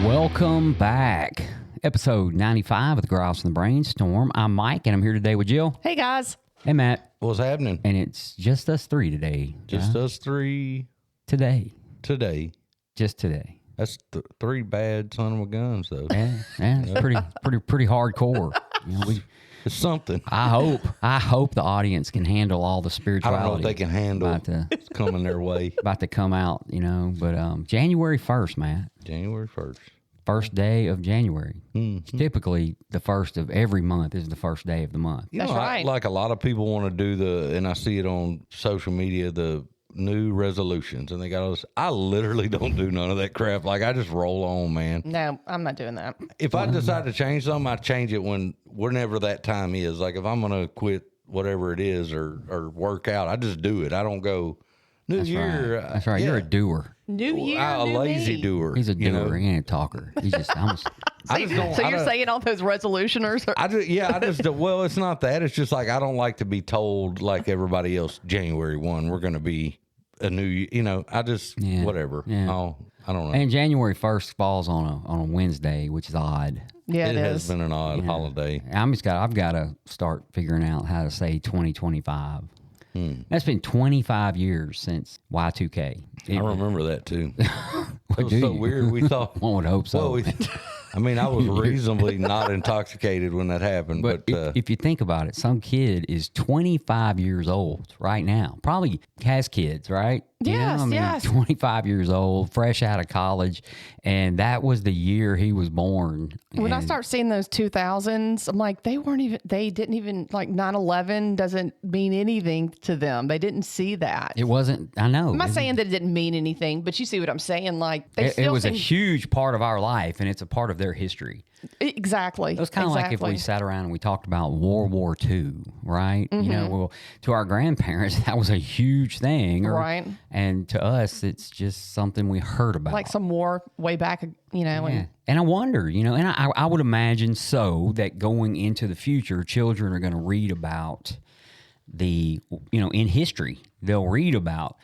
Welcome back. Episode 95 of the Grouse and the Brainstorm. I'm Mike, and I'm here today with Jill. Hey, guys. Hey, Matt. What's happening? And it's just us three today. Just us three Today. Just today. That's three bad son of a guns, though. Yeah, it's pretty hardcore. You know, It's something. I hope the audience can handle all the I spirituality. don't know if they can handle it's coming their way. About to come out, you know. But January 1st, Matt. January 1st. First day of January. Mm-hmm. Typically, the first of every month is the first day of the month. You That's know, right. Like a lot of people want to do and I see it on social media, the new resolutions, and they got all this. I literally don't do none of that crap. Like, I just roll on, man. No, I'm not doing that. If I decide to change something, I change it whenever that time is. Like, if I'm going to quit whatever it is or work out, I just do it. I don't go, New Year. Right. That's right. Yeah. You're a doer. New Year, A new lazy me. doer. He's a doer. you know? He ain't a talker. He's just almost. I just don't, So I you're don't- saying all those resolutioners? well, it's not that. It's just like I don't like to be told like everybody else. January 1, we're going to be a new. You know, I just whatever. Yeah. I don't know. And January 1st falls on a Wednesday, which is odd. Yeah, it it has is. been an odd holiday. I've got to start figuring out how to say 2025. That's been 25 years since Y2K. I remember that too. It was do so you? weird. We thought. One would hope so. Well, I mean, I was reasonably not intoxicated when that happened, But but if you think about it, some kid is 25 years old right now. Probably has kids, right? Yes, yes. 25 years old, fresh out of college, and that was the year he was born. When I And start seeing those 2000s, I'm like, they didn't even, like 9/11 doesn't mean anything to them. They didn't see that. it wasn't. I know. I'm not saying that it didn't mean anything, but you see what I'm saying? Like, they It still was a seem- huge part of our life, and it's a part of their history. Exactly. It was kind of like if we sat around and we talked about World War II, right? You know, well, to our grandparents, that was a huge thing. Right. And to us, it's just something we heard about. like some war way back, you know, Yeah. and And I wonder, you know, and I would imagine that going into the future, children are going to read about in history, they'll read about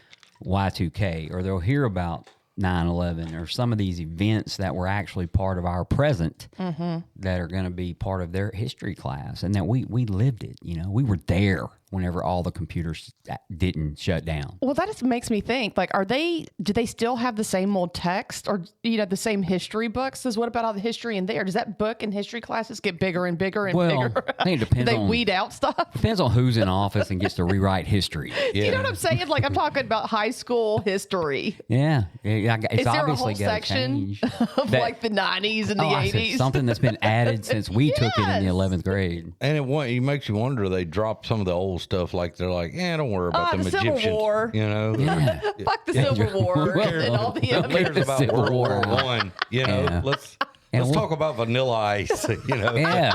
Y2K or they'll hear about 9/11 or some of these events that were actually part of our present that are going to be part of their history class, and that we lived it. You know, we were there whenever all the computers didn't shut down. Well, that just makes me think, like, do they still have the same old text or, you know, the same history books? What about all the history in there? Does that book and history classes get bigger and bigger and bigger? I think it depends They on weed out stuff? depends on who's in office and gets to rewrite history. yeah. You know what I'm saying? Like, I'm talking about high school history. Yeah, it's Is there a obviously whole got to section change. of like the 90s and the I said 80s? something that's been added since we took it in the Yes. 11th grade. And it makes you wonder. They drop some of the old stuff, like they're like, don't worry about the the Civil Egyptians. War. You know, Yeah. Fuck the Civil War and all the Who other. cares about Civil World War War. One? You know, Yeah. let's And talk about Vanilla Ice. You know, Yeah.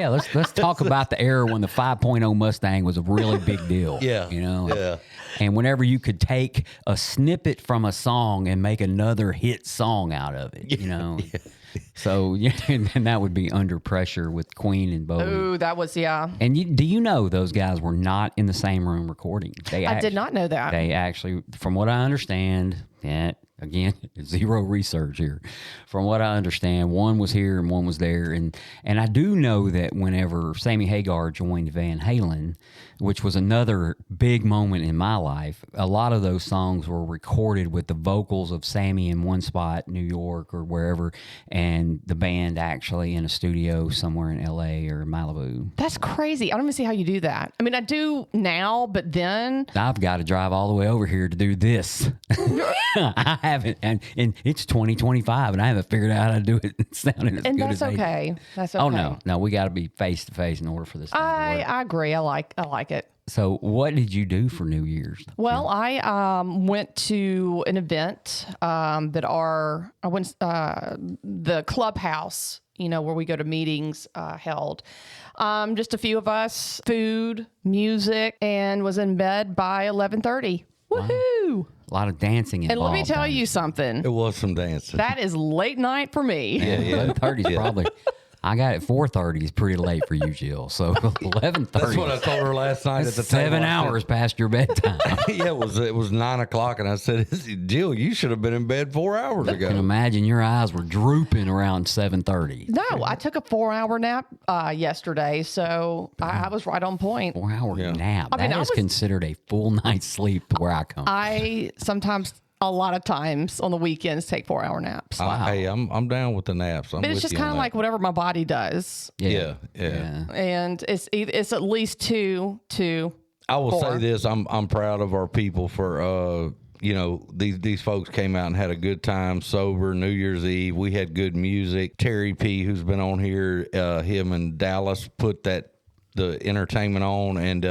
Let's talk about the era when the 5.0 Mustang was a really big deal. Yeah. You know? Yeah. And whenever you could take a snippet from a song and make another hit song out of it, you know? So, yeah, and that would be Under Pressure with Queen and Bowie. Ooh, that was, yeah. And do you know those guys were not in the same room recording? I did not know that. They actually, from what I understand, again, zero research here. From what I understand, one was here and one was there. And I do know that whenever Sammy Hagar joined Van Halen, which was another big moment in my life, a lot of those songs were recorded with the vocals of Sammy in one spot, New York or wherever, and the band actually in a studio somewhere in L.A. or Malibu. That's crazy. I don't even see how you do that. I mean, I do now, but then I've got to drive all the way over here to do this. I haven't, and it's 2025, and I haven't figured out how to do it sounding as and good that's as they do. okay. That's okay. Oh no, we got to be face to face in order for this thing to work. I agree. I like it. So, what did you do for New Year's? Well, I went to an event the clubhouse, you know, where we go to meetings held. Just a few of us, food, music, and was in bed by 11:30. Woohoo! A lot of dancing involved. And let me tell on you it. something. It was some dancing. That is late night for me. yeah. 11:30 is probably I got it 4:30 is pretty late for you, Jill. So 11:30. That's what I told her last night at the table. 7 hours past your bedtime. Yeah, it was 9 o'clock, and I said, Jill, you should have been in bed 4 hours I can ago. imagine your eyes were drooping around 7:30. No, I took a 4-hour nap yesterday, so I was right on point. 4-hour nap. I mean, That I is was- considered a full night's sleep where I come. I sometimes, a lot of times on the weekends, take 4-hour naps. Hey, I'm down with the naps. But it's just kind of like whatever my body does, yeah. and it's at least 2 to. I will 4. say this: I'm proud of our people for these folks came out and had a good time sober. New Year's Eve, we had good music. Terry P, who's been on here, him and Dallas put the entertainment on, and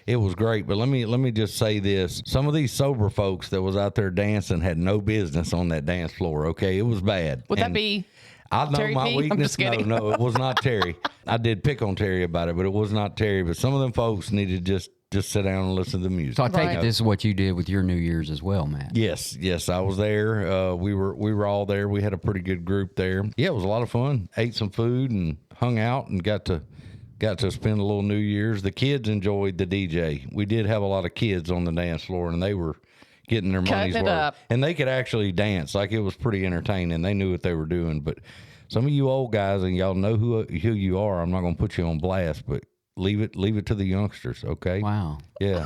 it was great. But let me just say this: some of these sober folks that was out there dancing had no business on that dance floor. Okay, it was bad. Would that be? I know Terry my P? I'm weakness. just kidding. No, it was not Terry. I did pick on Terry about it, but it was not Terry. But some of them folks needed just sit down and listen to the music. So I take Right. it this is what you did with your New Year's as well, Matt. Yes, I was there. We were all there. We had a pretty good group there. Yeah, it was a lot of fun. Ate some food and hung out and got to spend a little New Year's. The kids enjoyed the DJ. We did have a lot of kids on the dance floor, and they were getting their money's Cutting it worth. up. And they could actually dance. Like, it was pretty entertaining. They knew what they were doing. But some of you old guys, and y'all know who you are. I'm not going to put you on blast, but leave it to the youngsters. Okay. Wow. Yeah.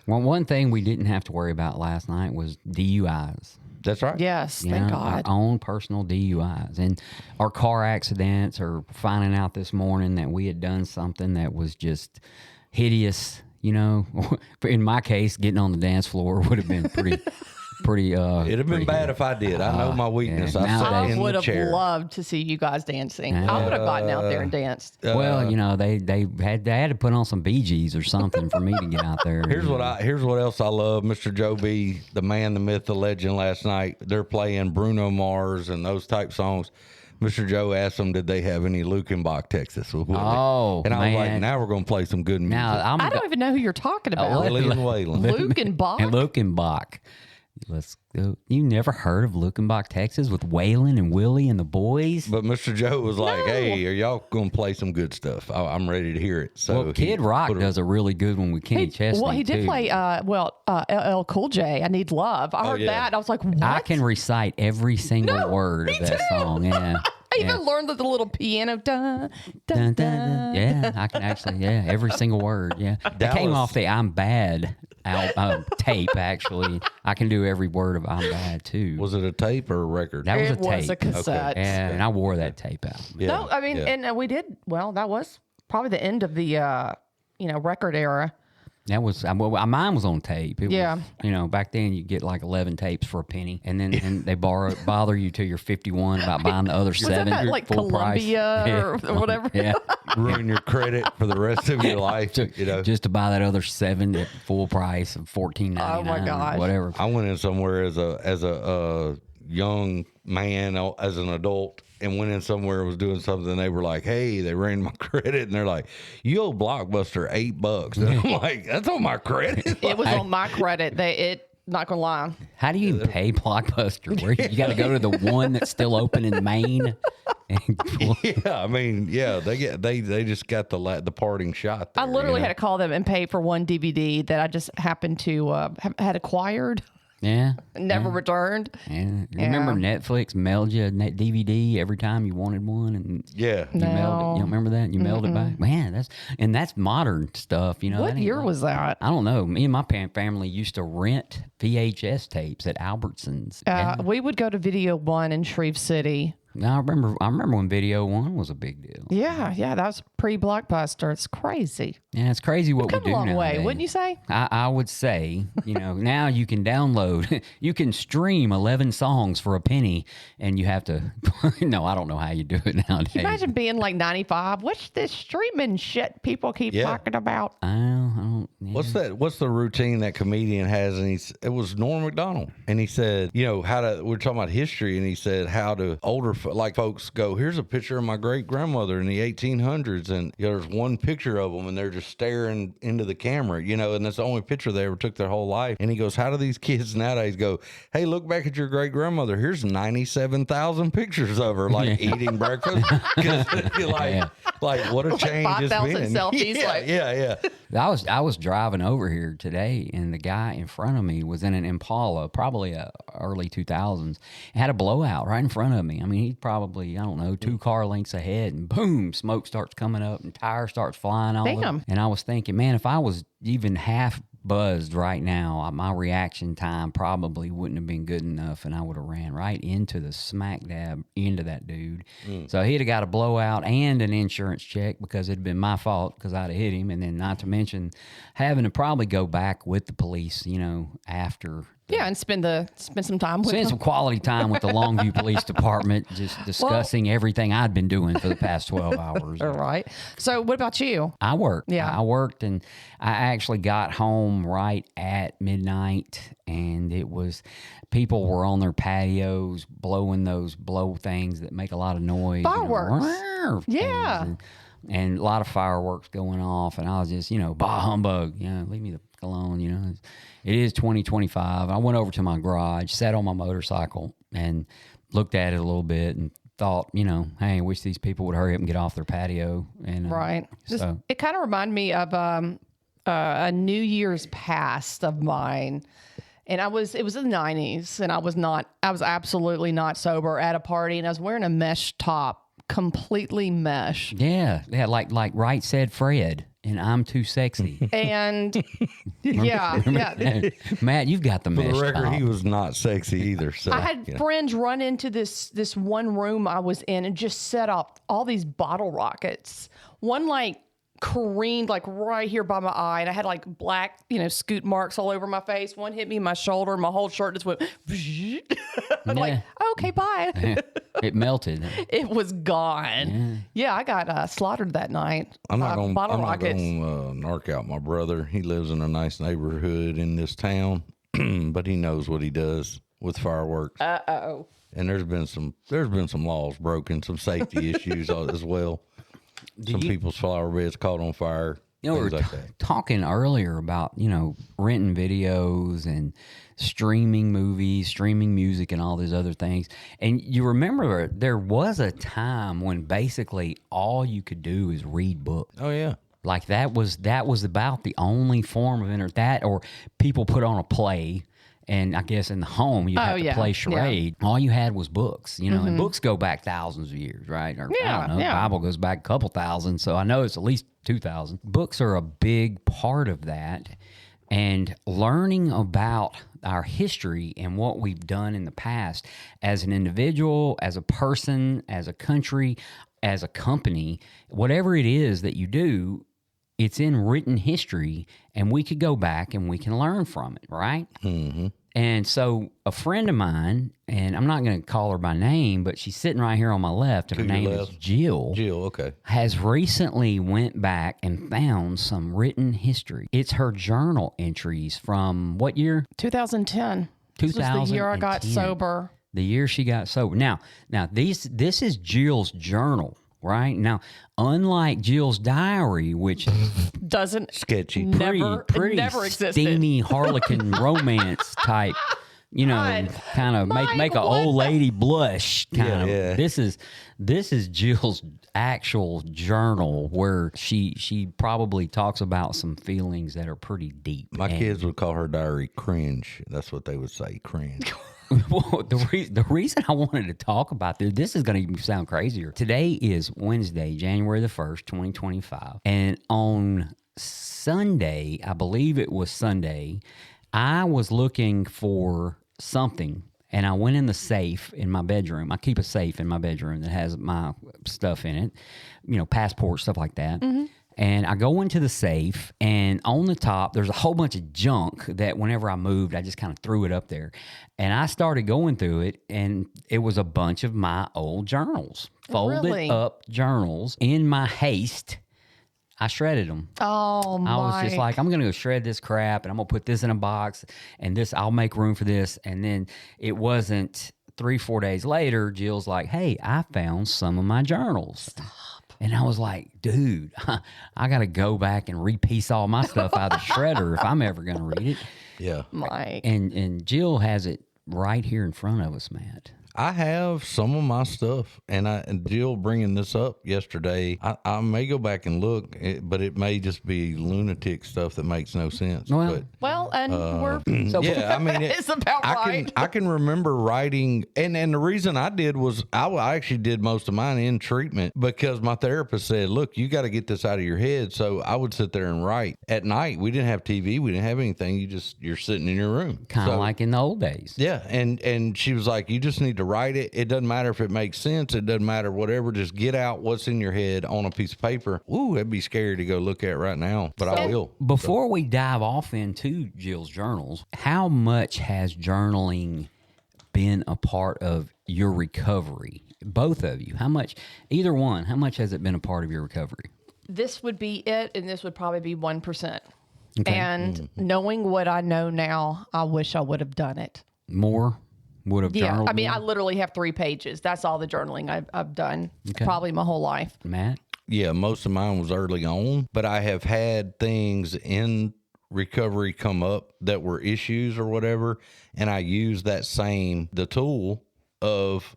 Well, one thing we didn't have to worry about last night was DUIs. That's right. Yes, You thank know, God. Our own personal DUIs and our car accidents, or finding out this morning that we had done something that was just hideous. You know, in my case, getting on the dance floor would have been pretty. It'd have been bad if I did. I know my weakness. yeah. I sat I in would the have chair. loved to see you guys dancing. I would have gotten out there and danced. Well, you know, they had to put on some Bee Gees or something for me to get out there. Here's what else I love. Mr. Joe B, the man, the myth, the legend. Last night they're playing Bruno Mars and those type songs. Mr. Joe asked them, did they have any Lukenbach, Texas? And I was like, man. now we're going to play some good music. Now I don't even know who you're talking about. Willie and Waylon. Luke and Bach. And Lukenbach. Let's go. You never heard of Lukenbach, Texas, with Waylon and Willie and the boys? But Mr. Joe was like, hey, are y'all going to play some good stuff? I'm ready to hear it. So Well, Kid Rock does a really good one with Kenny Chesney. Well, he did too. play, LL Cool J, I Need Love. I heard yeah. that. I was like, what? I can recite every single word of that song. Yeah. I even learned the little piano. Dun, Dun, dun, dun, dun. dun. Yeah, I can actually, every single word. Yeah. That came Dallas- off the I'm Bad tape, actually. I can do every word of I'm Bad, too. Was it a tape or a record? That was It a tape. was a cassette. Yeah, and I wore that tape out. Yeah, No, I mean, yeah. and we did, well, that was probably the end of the, record era. That was mine was on tape. It Yeah. was, back then you get like 11 tapes for a penny, and then and they bother you till you're 51 about buying the other Was 7 that like full Columbia price. or whatever? Yeah, Ruin your credit for the rest of your life. just to buy that other 7 at full price of $14.99. Oh, my gosh. Whatever. I went in somewhere as a young man, as an adult, and went in somewhere and was doing something. They were like, hey, they ran my credit, and they're like, you owe Blockbuster $8. And I'm like, that's on my credit. It was on my credit. Not gonna lie. How do you pay Blockbuster? Where you got to go to the one that's still open in Maine? Yeah, I mean, yeah, they just got the parting shot there, I literally you know? had to call them and pay for one DVD that I just happened to had acquired Yeah. and never returned. Yeah. Remember Netflix mailed you a DVD every time you wanted one, and Yeah. you mailed it. You don't remember that? You mailed it back. Man, that's modern stuff. You know. What that ain't year like- was that? I don't know. Me and my family used to rent VHS tapes at Albertsons. We would go to Video One in Shreve City. I remember when Video One was a big deal. Yeah, that was pre-Blockbuster. It's crazy. Yeah, it's crazy what Come we a do long way, nowadays. wouldn't you say? I would say, now you can download, you can stream 11 songs for a penny, and you have to. No, I don't know how you do it nowadays. Imagine being like 95. What's this streaming shit people keep talking about? I don't. Yeah. What's the routine that comedian has? And it was Norm Macdonald, and he said, we're talking about history, and he said how do older like folks go, here's a picture of my great grandmother in the 1800s, and there's one picture of them, and they're just staring into the camera, and that's the only picture they ever took their whole life. And he goes, how do these kids nowadays go, hey, look back at your great grandmother. Here's 97,000 pictures of her, like eating breakfast. Like what a change 5,000 it's been. selfies. Yeah. I was driving over here today, and the guy in front of me was in an Impala, probably early 2000s. It had a blowout right in front of me. I mean, he's probably, I don't know, 2 car lengths ahead, and boom, smoke starts coming up, and tire starts flying all over. And I was thinking, man, if I was even half buzzed right now, my reaction time probably wouldn't have been good enough, and I would have ran right into the smack dab into that dude. So he'd have got a blowout and an insurance check because it'd been my fault because I'd have hit him, and then not to mention having to probably go back with the police, after. And spend some time with Spend them. some quality time with the Longview Police Department, just discussing everything I'd been doing for the past 12 hours. All right. So what about you? I worked. Yeah. I worked, and I actually got home right at midnight, and people were on their patios blowing those blow things that make a lot of noise. Fireworks. Yeah. And a lot of fireworks going off, and I was just, bah humbug, leave me the fuck alone, It is 2025. I went over to my garage, sat on my motorcycle, and looked at it a little bit and thought, hey, I wish these people would hurry up and get off their patio. And Right. It kind of reminded me of a New Year's past of mine. And it was in the 90s, and I was absolutely not sober at a party, and I was wearing a mesh top, completely mesh. Yeah, like Right Said Fred, and I'm Too Sexy. And yeah. Matt, you've got the mesh For the record, top. he was not sexy either. So I had friends run into this one room I was in and just set up all these bottle rockets. One careened right here by my eye, and I had black, scoot marks all over my face. One hit me in my shoulder, and my whole shirt just went. I'm like, okay, bye. It melted. It was gone. Yeah, I got slaughtered that night. I'm not going to rockets. narc out my brother. He lives in a nice neighborhood in this town, but he knows what he does with fireworks. Uh-oh. And there's been some laws broken, some safety issues as well. Some people's flower beds caught on fire. We were talking earlier about, renting videos and streaming movies, streaming music, and all these other things. And you remember there was a time when basically all you could do is read books. Oh, yeah. Like that was about the only form of that, or people put on a play. And I guess in the home, you have to play charade. Yeah. All you had was books, and books go back thousands of years, right? Or, I don't know, the Bible goes back a couple thousand, so I know it's at least 2,000. Books are a big part of that. And learning about our history and what we've done in the past as an individual, as a person, as a country, as a company, whatever it is that you do, it's in written history, and we could go back and we can learn from it, right? Mm-hmm. And so a friend of mine, and I'm not going to call her by name, but she's sitting right here on my left, and her name is Jill. Jill, okay. Has recently went back and found some written history. It's her journal entries from what year? 2010. This was the year I got sober. The year she got sober. Now this is Jill's journal. Right now, unlike Jill's diary, which doesn't sketchy, pretty never existed, steamy harlequin romance type, kind of make an old lady blush. Kind of. Yeah. This is Jill's actual journal where she probably talks about some feelings that are pretty deep. My kids would call her diary cringe. That's what they would say, cringe. Well, the reason I wanted to talk about this is going to sound crazier. Today is Wednesday, January the 1st, 2025. And on Sunday, I believe it was Sunday, I was looking for something. And I went in the safe in my bedroom. I keep a safe in my bedroom that has my stuff in it, passport, stuff like that. Mm-hmm. And I go into the safe, and on the top, there's a whole bunch of junk that whenever I moved, I just kind of threw it up there. And I started going through it, and it was a bunch of my old journals, folded up journals. In my haste, I shredded them. Oh, my. I was just like, I'm going to go shred this crap, and I'm going to put this in a box, and I'll make room for this. And then it wasn't 3-4 days later, Jill's like, hey, I found some of my journals. Stop. And I was like, dude, I got to go back and repiece all my stuff out of the shredder if I'm ever going to read it. Yeah. Mike. And Jill has it right here in front of us, Matt. I have some of my stuff, and Jill bringing this up yesterday. I may go back and look, but it may just be lunatic stuff that makes no sense. Well, We're so Yeah, I mean, it's about right. I can remember writing, and the reason I did was I actually did most of mine in treatment because my therapist said, look, you got to get this out of your head. So I would sit there and write at night. We didn't have TV. We didn't have anything. You're sitting in your room. Kind of like in the old days. Yeah. And she was like, you just need to write it. It doesn't matter if it makes sense. It doesn't matter whatever. Just get out what's in your head on a piece of paper. Ooh, that'd be scary to go look at right now, but I will. Before we dive off into Jill's journals, how much has journaling been a part of your recovery? Both of you. How much, either one, how much has it been a part of your recovery? This would be it, and this would probably be 1%. Okay. And knowing what I know now, I wish I would have done it. More? Would have Yeah, journaled I mean, more? I literally have 3 pages. That's all the journaling I've done, Okay. probably my whole life. Matt? Yeah, most of mine was early on, but I have had things in recovery come up that were issues or whatever, and I use the tool of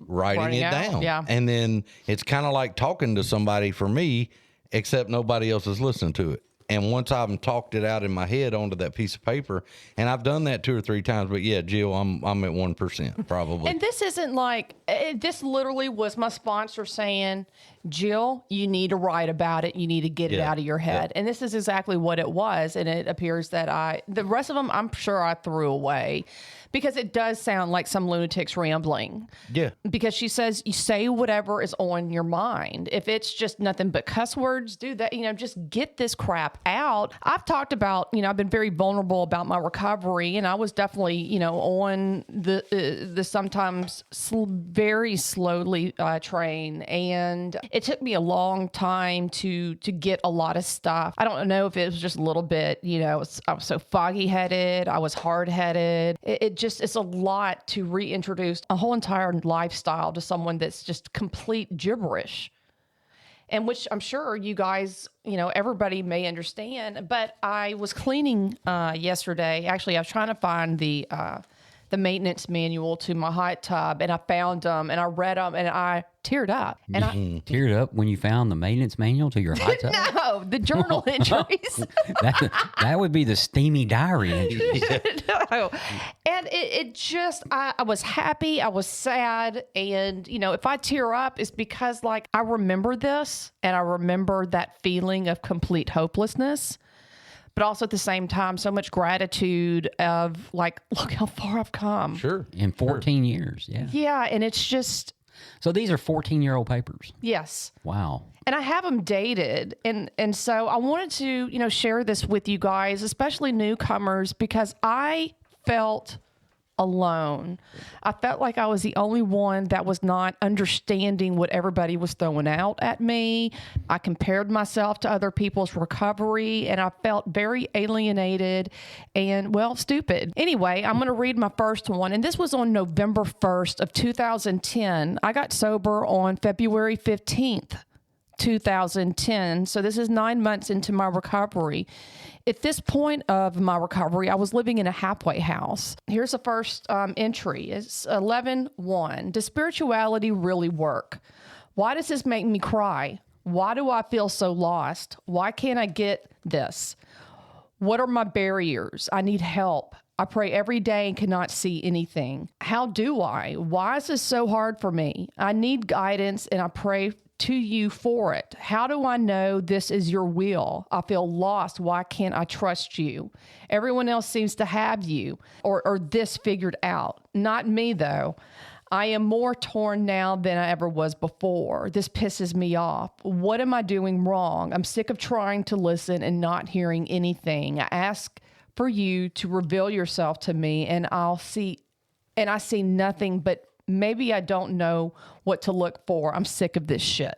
writing it out, down. yeah. And then it's kind of like talking to somebody for me, except nobody else is listening to it. And once I've talked it out in my head onto that piece of paper, and I've done that 2 or 3 times, but yeah, Jill, I'm at 1% probably. And this isn't like, this literally was my sponsor saying, Jill, you need to write about it. You need to get it Yeah. out of your head. And this is exactly what it was. And it appears that the rest of them, I'm sure I threw away because it does sound like some lunatic's rambling. Yeah. Because she says, you say whatever is on your mind. If it's just nothing but cuss words, do that, just get this crap out. I've talked about, I've been very vulnerable about my recovery, and I was definitely, on the sometimes very slowly train. And it took me a long time to get a lot of stuff. I don't know if it was just a little bit, I was so foggy headed. I was hard headed. It's a lot to reintroduce a whole entire lifestyle to someone that's just complete gibberish. And which I'm sure you guys, everybody may understand. But I was cleaning yesterday. Actually, I was trying to find the maintenance manual to my hot tub, and I found them, and I read them, and I teared up. And I Teared up when you found the maintenance manual to your hot tub? no, the journal entries. That would be the steamy diary entries. No. And it just, I was happy, I was sad, and if I tear up, it's because I remember this, and I remember that feeling of complete hopelessness. But also at the same time, so much gratitude of look how far I've come. Sure. In 14 years, yeah. Yeah, and it's just, So these are 14-year-old papers. yes. Wow. And I have them dated. And so I wanted to, share this with you guys, especially newcomers, because I felt alone. I felt like I was the only one that was not understanding what everybody was throwing out at me. I compared myself to other people's recovery, and I felt very alienated and, stupid. Anyway, I'm going to read my first one. And this was on November 1st of 2010. I got sober on February 15th. 2010. So this is 9 months into my recovery. At this point of my recovery, I was living in a halfway house. Here's the first entry. It's 11:1. Does spirituality really work? Why does this make me cry? Why do I feel so lost? Why can't I get this? What are my barriers? I need help. I pray every day and cannot see anything. How do I? Why is this so hard for me? I need guidance, and I pray to you for it. How do I know this is your will? I feel lost. Why can't I trust you? Everyone else seems to have you or this figured out. Not me, though. I am more torn now than I ever was before. This pisses me off. What am I doing wrong? I'm sick of trying to listen and not hearing anything. I ask for you to reveal yourself to me, and I see nothing, but maybe I don't know what to look for. I'm sick of this shit.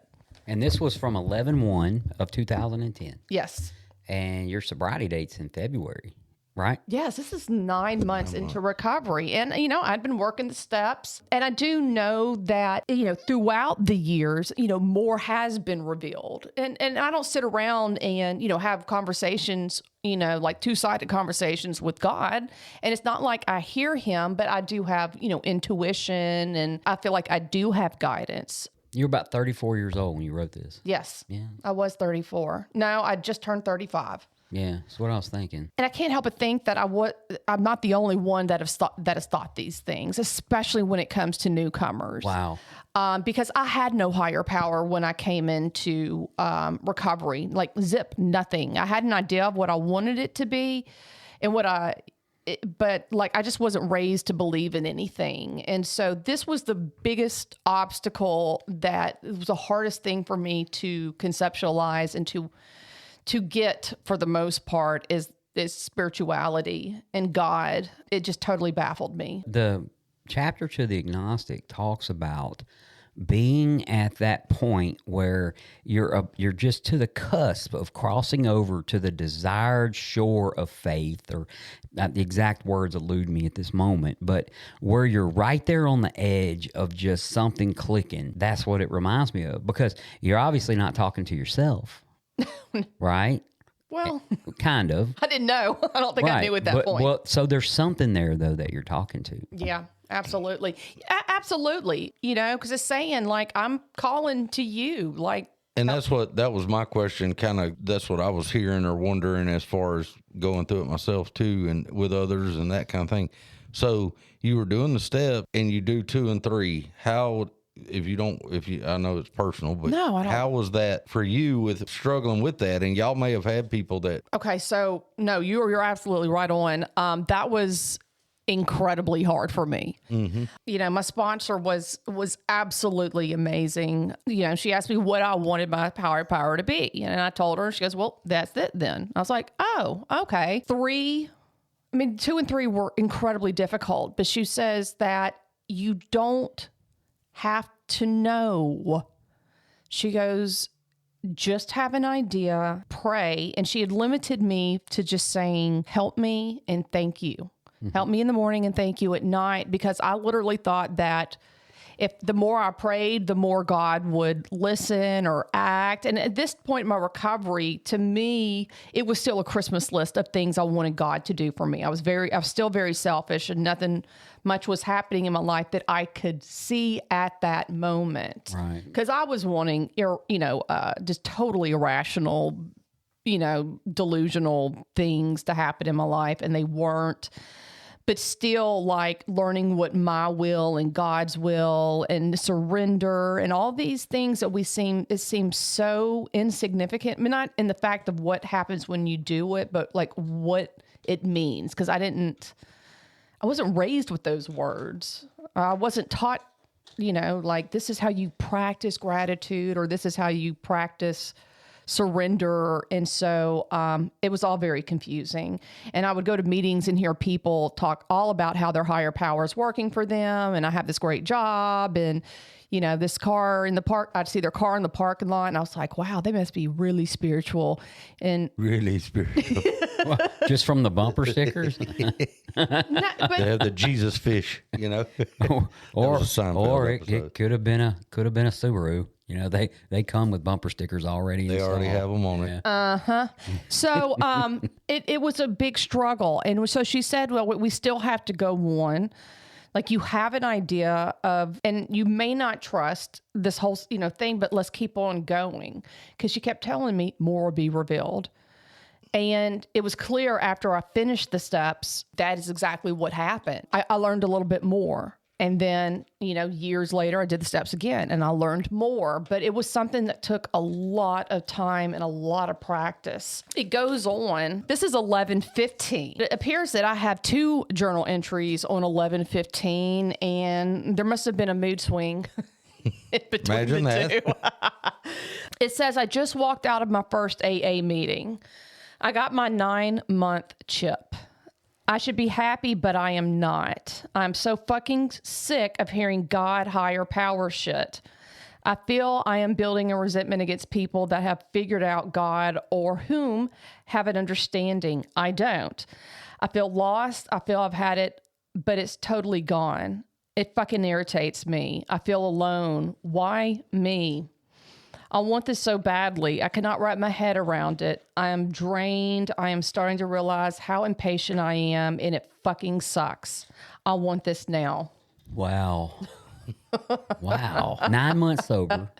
And this was from 11/1 of 2010. Yes. And your sobriety date's in February. right? Yes, this is 9 months into recovery. And, I'd been working the steps. And I do know that, throughout the years, more has been revealed. And I don't sit around and, have conversations, like two-sided conversations with God. And it's not like I hear him, but I do have, intuition. And I feel like I do have guidance. You're about 34 years old when you wrote this. Yes. Yeah. I was 34. No, I just turned 35. Yeah, that's what I was thinking. And I can't help but think that I'm not the only one that has thought these things, especially when it comes to newcomers. Wow. Because I had no higher power when I came into recovery, like nothing. I had an idea of what I wanted it to be and but I just wasn't raised to believe in anything. And so this was the biggest obstacle it was the hardest thing for me to conceptualize and to get, for the most part, is spirituality and God. It just totally baffled me. The chapter to the agnostic talks about being at that point where you're just to the cusp of crossing over to the desired shore of faith, or the exact words elude me at this moment, but where you're right there on the edge of just something clicking. That's what it reminds me of, because you're obviously not talking to yourself. Right? Well, kind of. I didn't know. I don't think I knew at that point. Well, so there's something there, though, that you're talking to. Yeah, absolutely. Absolutely. Because it's saying, I'm calling to you. And that was my question. Kind of, that's what I was hearing or wondering as far as going through it myself, too, and with others and that kind of thing. So you were doing the step and you do 2 and 3. How... I know it's personal, but no, I don't. How was that for you with struggling with that? And y'all may have had people that. Okay. So no, you're absolutely right on. That was incredibly hard for me. Mm-hmm. My sponsor was absolutely amazing. She asked me what I wanted my power to be. And I told her, she goes, well, that's it then. I was like, oh, okay. 2 and 3 were incredibly difficult, but she says that you don't have to know. She goes, just have an idea, pray. And she had limited me to just saying, help me and thank you. Mm-hmm. Help me in the morning and thank you at night, because I literally thought that if the more I prayed, the more God would listen or act. And at this point in my recovery, to me, it was still a Christmas list of things I wanted God to do for me. I was still very selfish, and nothing much was happening in my life that I could see at that moment. Right. Because I was wanting, just totally irrational, delusional things to happen in my life, and they weren't. But still, learning what my will and God's will and surrender and all these things that it seems so insignificant. Not in the fact of what happens when you do it, but what it means. Because I wasn't raised with those words. I wasn't taught, this is how you practice gratitude, or this is how you practice surrender. And so it was all very confusing. And I would go to meetings and hear people talk all about how their higher power is working for them. And I have this great job, and, this car in the park, I'd see their car in the parking lot. And I was like, wow, they must be really spiritual. And really spiritual. Just from the bumper stickers? No, but They have the Jesus fish, or Seinfeld it could have been a Subaru. They come with bumper stickers already. They already have them on it. Uh-huh. So it was a big struggle. And so she said, well, we still have to go on. You have an idea of, and you may not trust this whole, thing, but let's keep on going. Because she kept telling me more will be revealed. And it was clear after I finished the steps, that is exactly what happened. I learned a little bit more. And then, years later, I did the steps again and I learned more, but it was something that took a lot of time and a lot of practice. It goes on. This is 11/15. It appears that I have 2 journal entries on 11/15, and there must have been a mood swing in between Imagine the 2. It says, I just walked out of my first AA meeting. I got my 9-month chip. I should be happy, but I am not. I'm so fucking sick of hearing God, higher power shit. I feel I am building a resentment against people that have figured out God or whom have an understanding. I don't. I feel lost. I feel I've had it, but it's totally gone. It fucking irritates me. I feel alone. Why me? I want this so badly. I cannot wrap my head around it. I am drained. I am starting to realize how impatient I am, and it fucking sucks. I want this now. Wow. Wow. 9 months sober.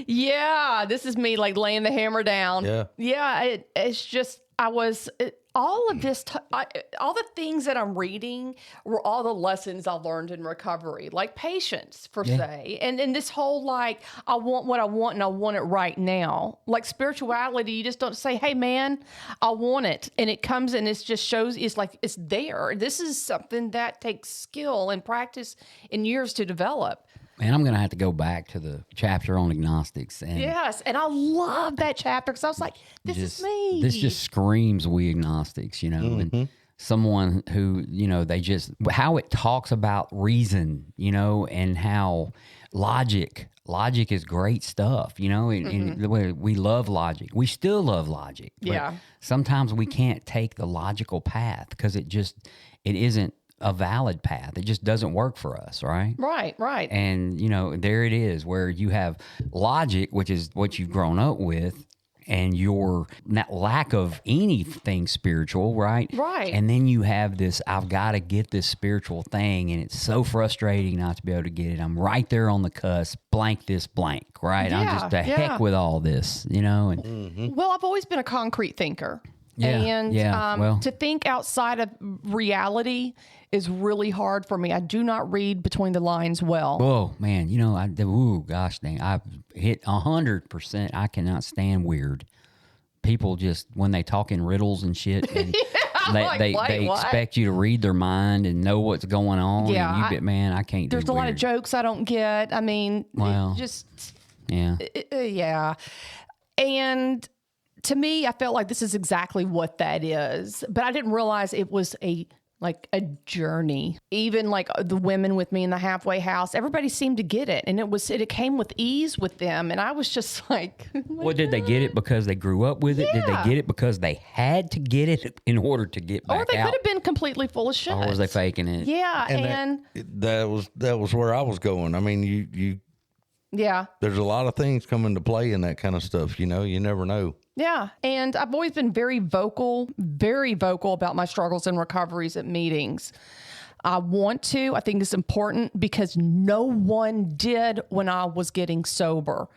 Yeah, this is me like laying the hammer down. Yeah. It's just all of this. All the things that I'm reading were all the lessons I learned in recovery, like patience, per se, and this whole like I want what I want and I want it right now. Like spirituality, you just don't say, "Hey, man, I want it," and it comes and it just shows. It's like it's there. This is something that takes skill and practice and years to develop. And I'm going to have to go back to the chapter on agnostics. And yes, and I love that chapter because I was like, this is me. This just screams we agnostics, and someone who, how it talks about reason, and how logic is great stuff, and we love logic. We still love logic. But sometimes we can't take the logical path because it isn't a valid path. It just doesn't work for us, right? Right. And, there it is where you have logic, which is what you've grown up with, and your lack of anything spiritual, right? Right. And then you have this, I've got to get this spiritual thing, and it's so frustrating not to be able to get it. I'm right there on the cusp, blank this blank, right? I'm just heck with all this, And, Well, I've always been a concrete thinker. And to think outside of reality is really hard for me. I do not read between the lines well. Oh, man. Gosh dang. I've hit 100%. I cannot stand weird. People just, when they talk in riddles and shit, and they expect you to read their mind and know what's going on. Yeah. And I can't do There's a lot of jokes I don't get. I mean, yeah. And to me, I felt like this is exactly what that is, but I didn't realize it was a journey. Even like the women with me in the halfway house, everybody seemed to get it, and it came with ease with them, and I was just like, well, did they get it because they grew up with it? Yeah. Did they get it because they had to get it in order to get back out? Or they could have been completely full of shit. Or was they faking it? Yeah, and that was where I was going. I mean, you there's a lot of things come into play in that kind of stuff. You never know. Yeah. And I've always been very vocal about my struggles and recoveries at meetings. I think it's important because no one did when I was getting sober.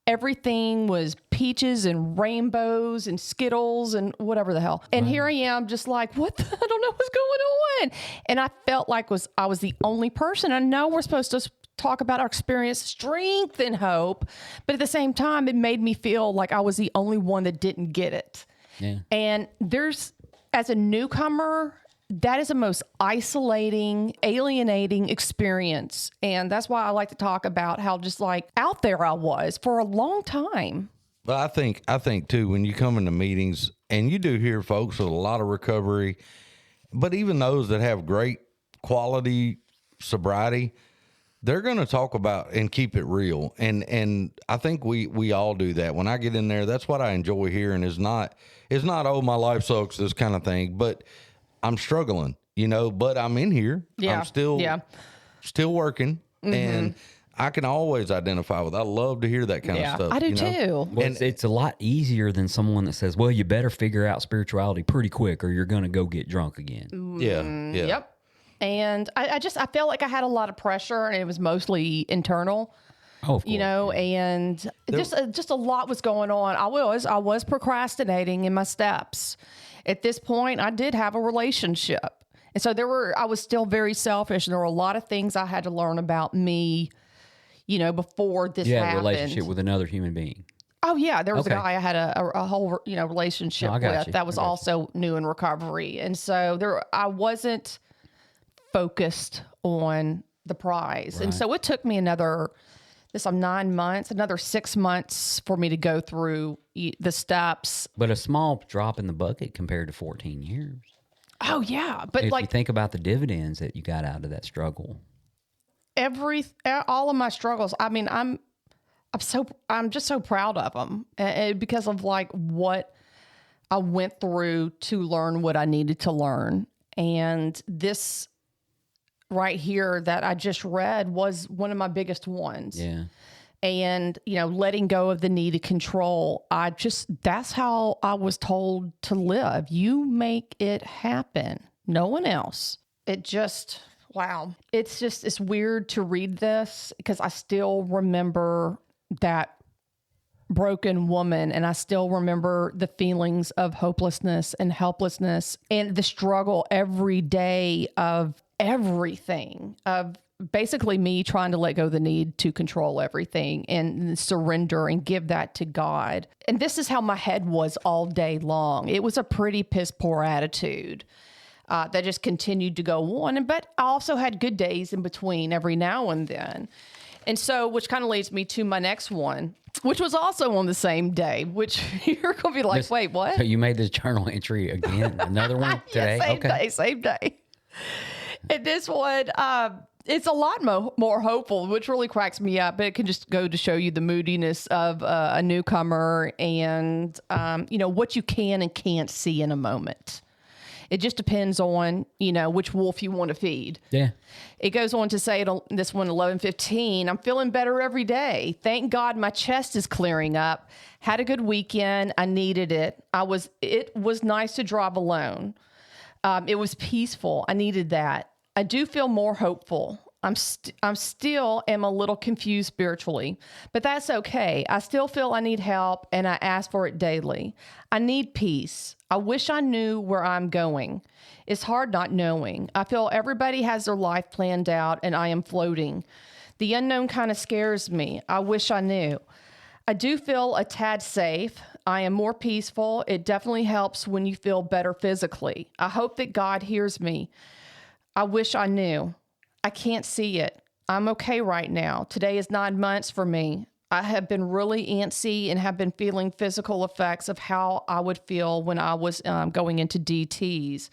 Everything was peaches and rainbows and Skittles and whatever the hell. And here I am just like, I don't know what's going on. And I felt like I was the only person. I know we're supposed to talk about our experience, strength and hope, but at the same time, it made me feel like I was the only one that didn't get it. Yeah. And as a newcomer, that is the most isolating, alienating experience. And that's why I like to talk about how just like out there I was for a long time. But I think too, when you come into meetings and you do hear folks with a lot of recovery, but even those that have great quality sobriety, they're going to talk about and keep it real. And I think we all do that. When I get in there, that's what I enjoy hearing is not, oh, my life sucks, this kind of thing, but I'm struggling, but I'm in here. Yeah. I'm still working. And I can always identify with, I love to hear that kind of stuff. I do too. Well, it's a lot easier than someone that says, well, you better figure out spirituality pretty quick or you're going to go get drunk again. Yeah. Yep. And I felt like I had a lot of pressure, and it was mostly internal. Oh, of course, and just a lot was going on. I was procrastinating in my steps. At this point, I did have a relationship, and so I was still very selfish, and there were a lot of things I had to learn about me, before this happened. You had a relationship with another human being. Oh yeah, there was a guy I had a whole relationship with that was also new in recovery, and so I wasn't focused on the prize. Right. And so it took me another 9 months, another 6 months for me to go through the steps. But a small drop in the bucket compared to 14 years. Oh yeah. But if you think about the dividends that you got out of that struggle. All of my struggles, I mean, I'm just so proud of them because of like what I went through to learn what I needed to learn. And this right here that I just read was one of my biggest ones. Yeah. And, letting go of the need to control. That's how I was told to live. You make it happen. No one else. Wow. It's weird to read this because I still remember that broken woman, and I still remember the feelings of hopelessness and helplessness and the struggle every day of everything, of basically me trying to let go of the need to control everything and surrender and give that to God. And this is how my head was all day long. It was a pretty piss poor attitude that just continued to go on. But I also had good days in between every now and then. And so, which kind of leads me to my next one, which was also on the same day, which you're going to be like, wait, what? So you made this journal entry again? Another one today? Yeah, same day. And this one, it's a lot more hopeful, which really cracks me up. But it can just go to show you the moodiness of a newcomer and, what you can and can't see in a moment. It just depends on, which wolf you want to feed. Yeah. It goes on to say, this one, 11:15, I'm feeling better every day. Thank God my chest is clearing up. Had a good weekend. I needed it. It was nice to drive alone. It was peaceful. I needed that. I do feel more hopeful. I'm still am a little confused spiritually, but that's okay. I still feel I need help, and I ask for it daily. I need peace. I wish I knew where I'm going. It's hard not knowing. I feel everybody has their life planned out, and I am floating. The unknown kind of scares me. I wish I knew. I do feel a tad safe. I am more peaceful. It definitely helps when you feel better physically. I hope that God hears me. I wish I knew. I can't see it. I'm okay right now. Today is 9 months for me. I have been really antsy and have been feeling physical effects of how I would feel when I was going into DTs.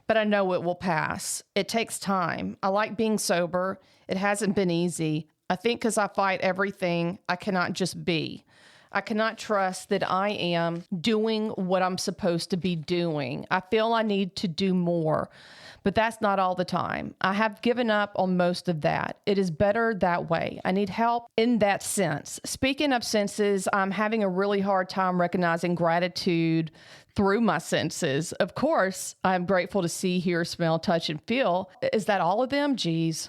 But I know it will pass. It takes time. I like being sober. It hasn't been easy. I think because I fight everything, I cannot just be. I cannot trust that I am doing what I'm supposed to be doing. I feel I need to do more, but that's not all the time. I have given up on most of that. It is better that way. I need help in that sense. Speaking of senses, I'm having a really hard time recognizing gratitude through my senses. Of course, I'm grateful to see, hear, smell, touch, and feel. Is that all of them? Geez.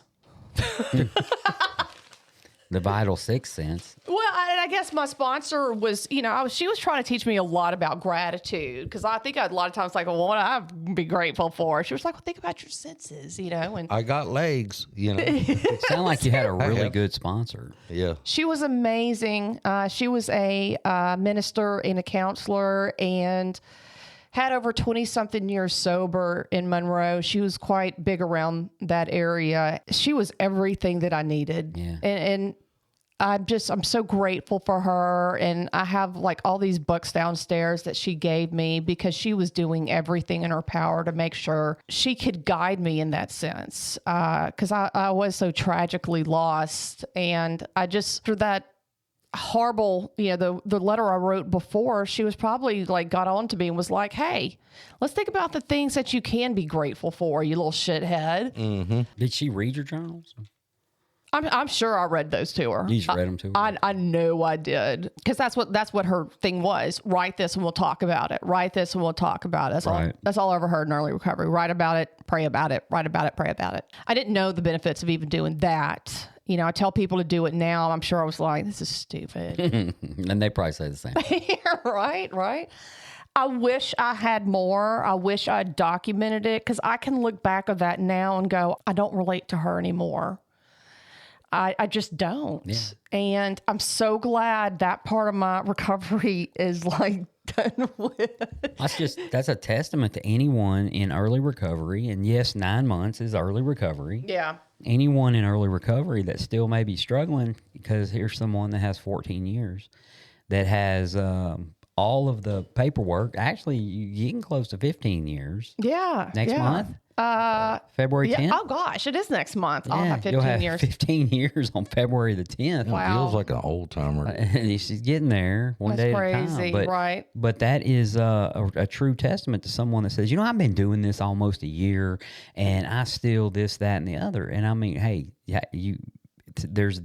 The vital sixth sense. Well, I guess my sponsor was, she was trying to teach me a lot about gratitude because I think a lot of times like, well, what I'd be grateful for. She was like, well, think about your senses, and I got legs, It sounded like you had a really good sponsor. Yeah. She was amazing. She was a minister and a counselor and had over 20-something years sober in Monroe. She was quite big around that area. She was everything that I needed. Yeah. And I'm so grateful for her. And I have like all these books downstairs that she gave me because she was doing everything in her power to make sure she could guide me in that sense. Because I was so tragically lost. And I just, through that horrible, the letter I wrote before, she was probably like got on to me and was like, hey, let's think about the things that you can be grateful for, you little shithead. Mm-hmm. Did she read your journals? I'm sure I read those to her. You just read them to her? I know I did. Because that's what her thing was. Write this and we'll talk about it. Write this and we'll talk about it. That's all I ever heard in early recovery. Write about it, pray about it, write about it, pray about it. I didn't know the benefits of even doing that. I tell people to do it now. I'm sure I was like, this is stupid. And they probably say the same. Right. I wish I had more. I wish I documented it because I can look back at that now and go, I don't relate to her anymore. I just don't. Yeah. And I'm so glad that part of my recovery is like done with. That's a testament to anyone in early recovery. And yes, 9 months is early recovery. Yeah. Anyone in early recovery that still may be struggling, because here's someone that has 14 years that has all of the paperwork. Actually, you're getting close to 15 years. Yeah. Next month? February 10th? Oh, gosh. It is next month. I'll have 15 you'll have years. 15 years on February the 10th. Wow. Feels like an old timer. She's getting there one That's day crazy, at a time. right. But that is a true testament to someone that says, I've been doing this almost a year, and I still this, that, and the other. And I mean, hey, there's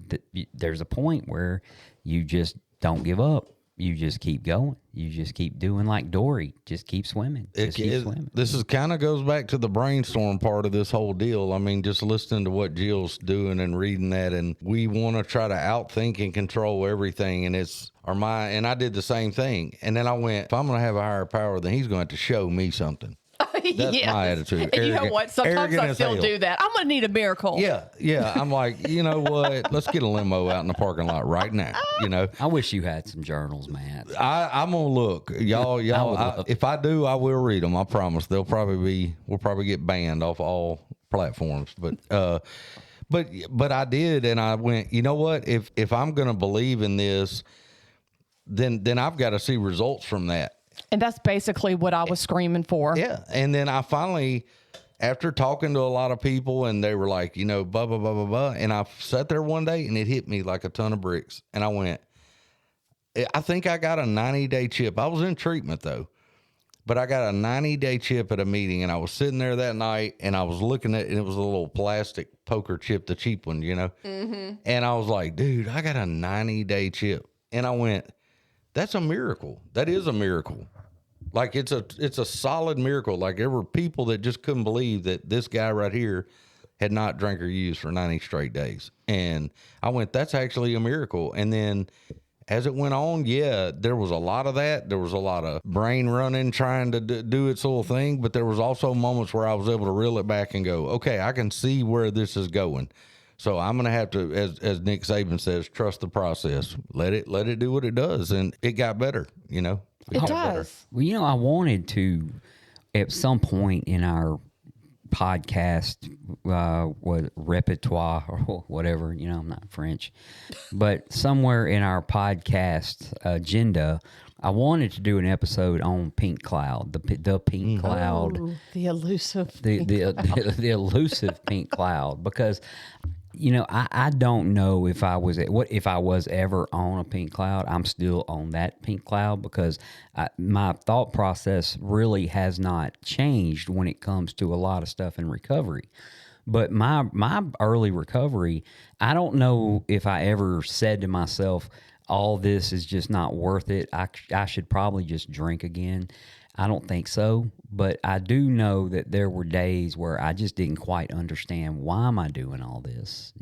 a point where you just don't give up. You just keep going. You just keep doing like Dory. Just keep swimming. Keep swimming. This is kind of goes back to the brainstorm part of this whole deal. I mean, just listening to what Jill's doing and reading that, and we want to try to outthink and control everything. And it's our mind. And I did the same thing. And then I went, if I'm going to have a higher power, then he's going to have to show me something. That's my attitude. And you know what? Sometimes I still do that. I'm going to need a miracle. Yeah. I'm like, you know what? Let's get a limo out in the parking lot right now. I wish you had some journals, Matt. I'm gonna look, y'all. If I do, I will read them. I promise. We'll probably get banned off all platforms. But I did, and I went. You know what? If I'm gonna believe in this, then I've got to see results from that. And that's basically what I was screaming for. Yeah. And then I finally, after talking to a lot of people, and they were like, blah, blah, blah, blah, blah. And I sat there one day and it hit me like a ton of bricks. And I went, I think I got a 90-day chip. I was in treatment though, but I got a 90-day chip at a meeting, and I was sitting there that night and I was looking at, and it was a little plastic poker chip, the cheap one, Mm-hmm. And I was like, dude, I got a 90-day chip. And I went, that's a miracle. That is a miracle. Like it's a solid miracle. Like there were people that just couldn't believe that this guy right here had not drank or used for 90 straight days. And I went, that's actually a miracle. And then as it went on, there was a lot of that. There was a lot of brain running, trying to do its little thing. But there was also moments where I was able to reel it back and go, okay, I can see where this is going. So I'm going to have to, as Nick Saban says, trust the process. Let it do what it does. And it got better, It got does. better. Well, I wanted to, at some point in our podcast, repertoire or whatever, I'm not French, but somewhere in our podcast agenda, I wanted to do an episode on pink cloud, the pink cloud, The elusive. the elusive pink cloud, because I don't know if I was ever on a pink cloud. I'm still on that pink cloud because my thought process really has not changed when it comes to a lot of stuff in recovery. But my early recovery, I don't know if I ever said to myself, all this is just not worth it. I should probably just drink again. I don't think so, but I do know that there were days where I just didn't quite understand, why am I doing all this?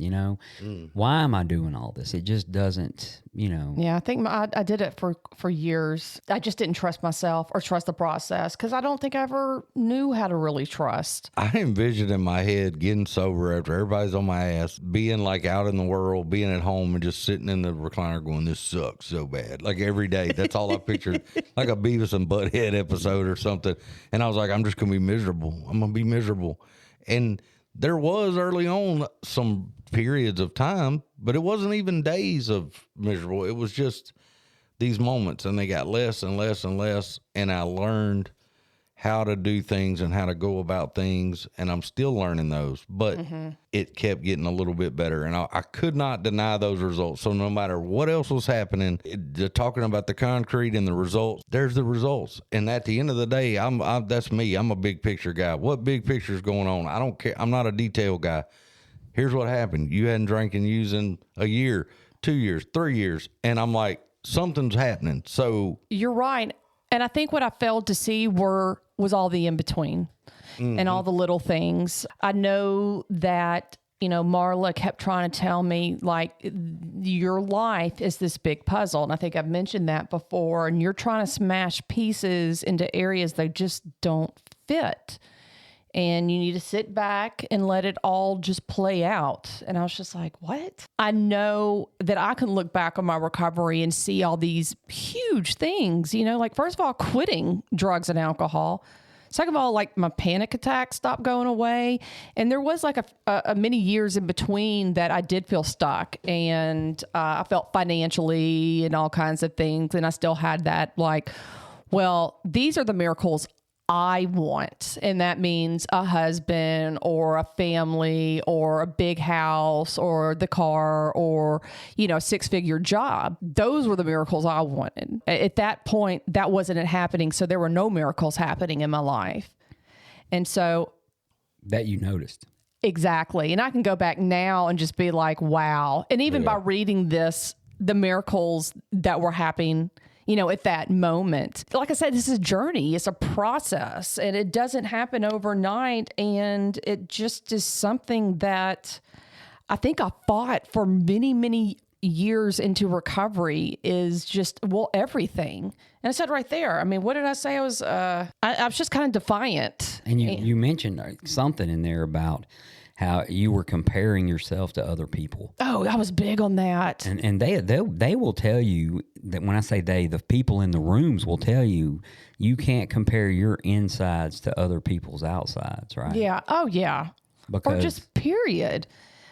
Why am I doing all this? It just doesn't, Yeah, I think I did it for years. I just didn't trust myself or trust the process because I don't think I ever knew how to really trust. I envisioned in my head getting sober after everybody's on my ass, being like out in the world, being at home and just sitting in the recliner going, this sucks so bad. Like every day. That's all I pictured, like a Beavis and Butthead episode or something. And I was like, I'm just going to be miserable. I'm going to be miserable. And there was early on some periods of time, but it wasn't even days of miserable. It was just these moments, and they got less and less and less. And I learned how to do things and how to go about things. And I'm still learning those, but it kept getting a little bit better. And I could not deny those results. So no matter what else was happening, talking about the concrete and the results, there's the results. And at the end of the day, that's me. I'm a big picture guy. What big picture is going on? I don't care. I'm not a detail guy. Here's what happened. You hadn't drank and used in a year, 2 years, 3 years. And I'm like, something's happening. So You're right. And I think what I failed to see was all the in-between and all the little things. I know that, Marla kept trying to tell me, like, your life is this big puzzle. And I think I've mentioned that before. And you're trying to smash pieces into areas that just don't fit. And you need to sit back and let it all just play out. And I was just like, what? I know that I can look back on my recovery and see all these huge things, like, first of all, quitting drugs and alcohol. Second of all, like my panic attack stopped going away. And there was like a many years in between that I did feel stuck, and I felt financially and all kinds of things. And I still had that like, well, these are the miracles I want. And that means a husband or a family or a big house or the car or, a 6-figure job. Those were the miracles I wanted. At that point, that wasn't happening. So there were no miracles happening in my life. And so. That you noticed. Exactly. And I can go back now and just be like, wow. And even by reading this, the miracles that were happening, at that moment. Like I said, this is a journey. It's a process, and it doesn't happen overnight. And it just is something that I think I fought for many, many years into recovery is just, everything. And I said right there, I mean, what did I say? I was just kind of defiant. And you mentioned something in there about how you were comparing yourself to other people. Oh, I was big on that. And they will tell you that when I say they, the people in the rooms will tell you can't compare your insides to other people's outsides, right? Yeah. Oh, yeah. Because, or just period.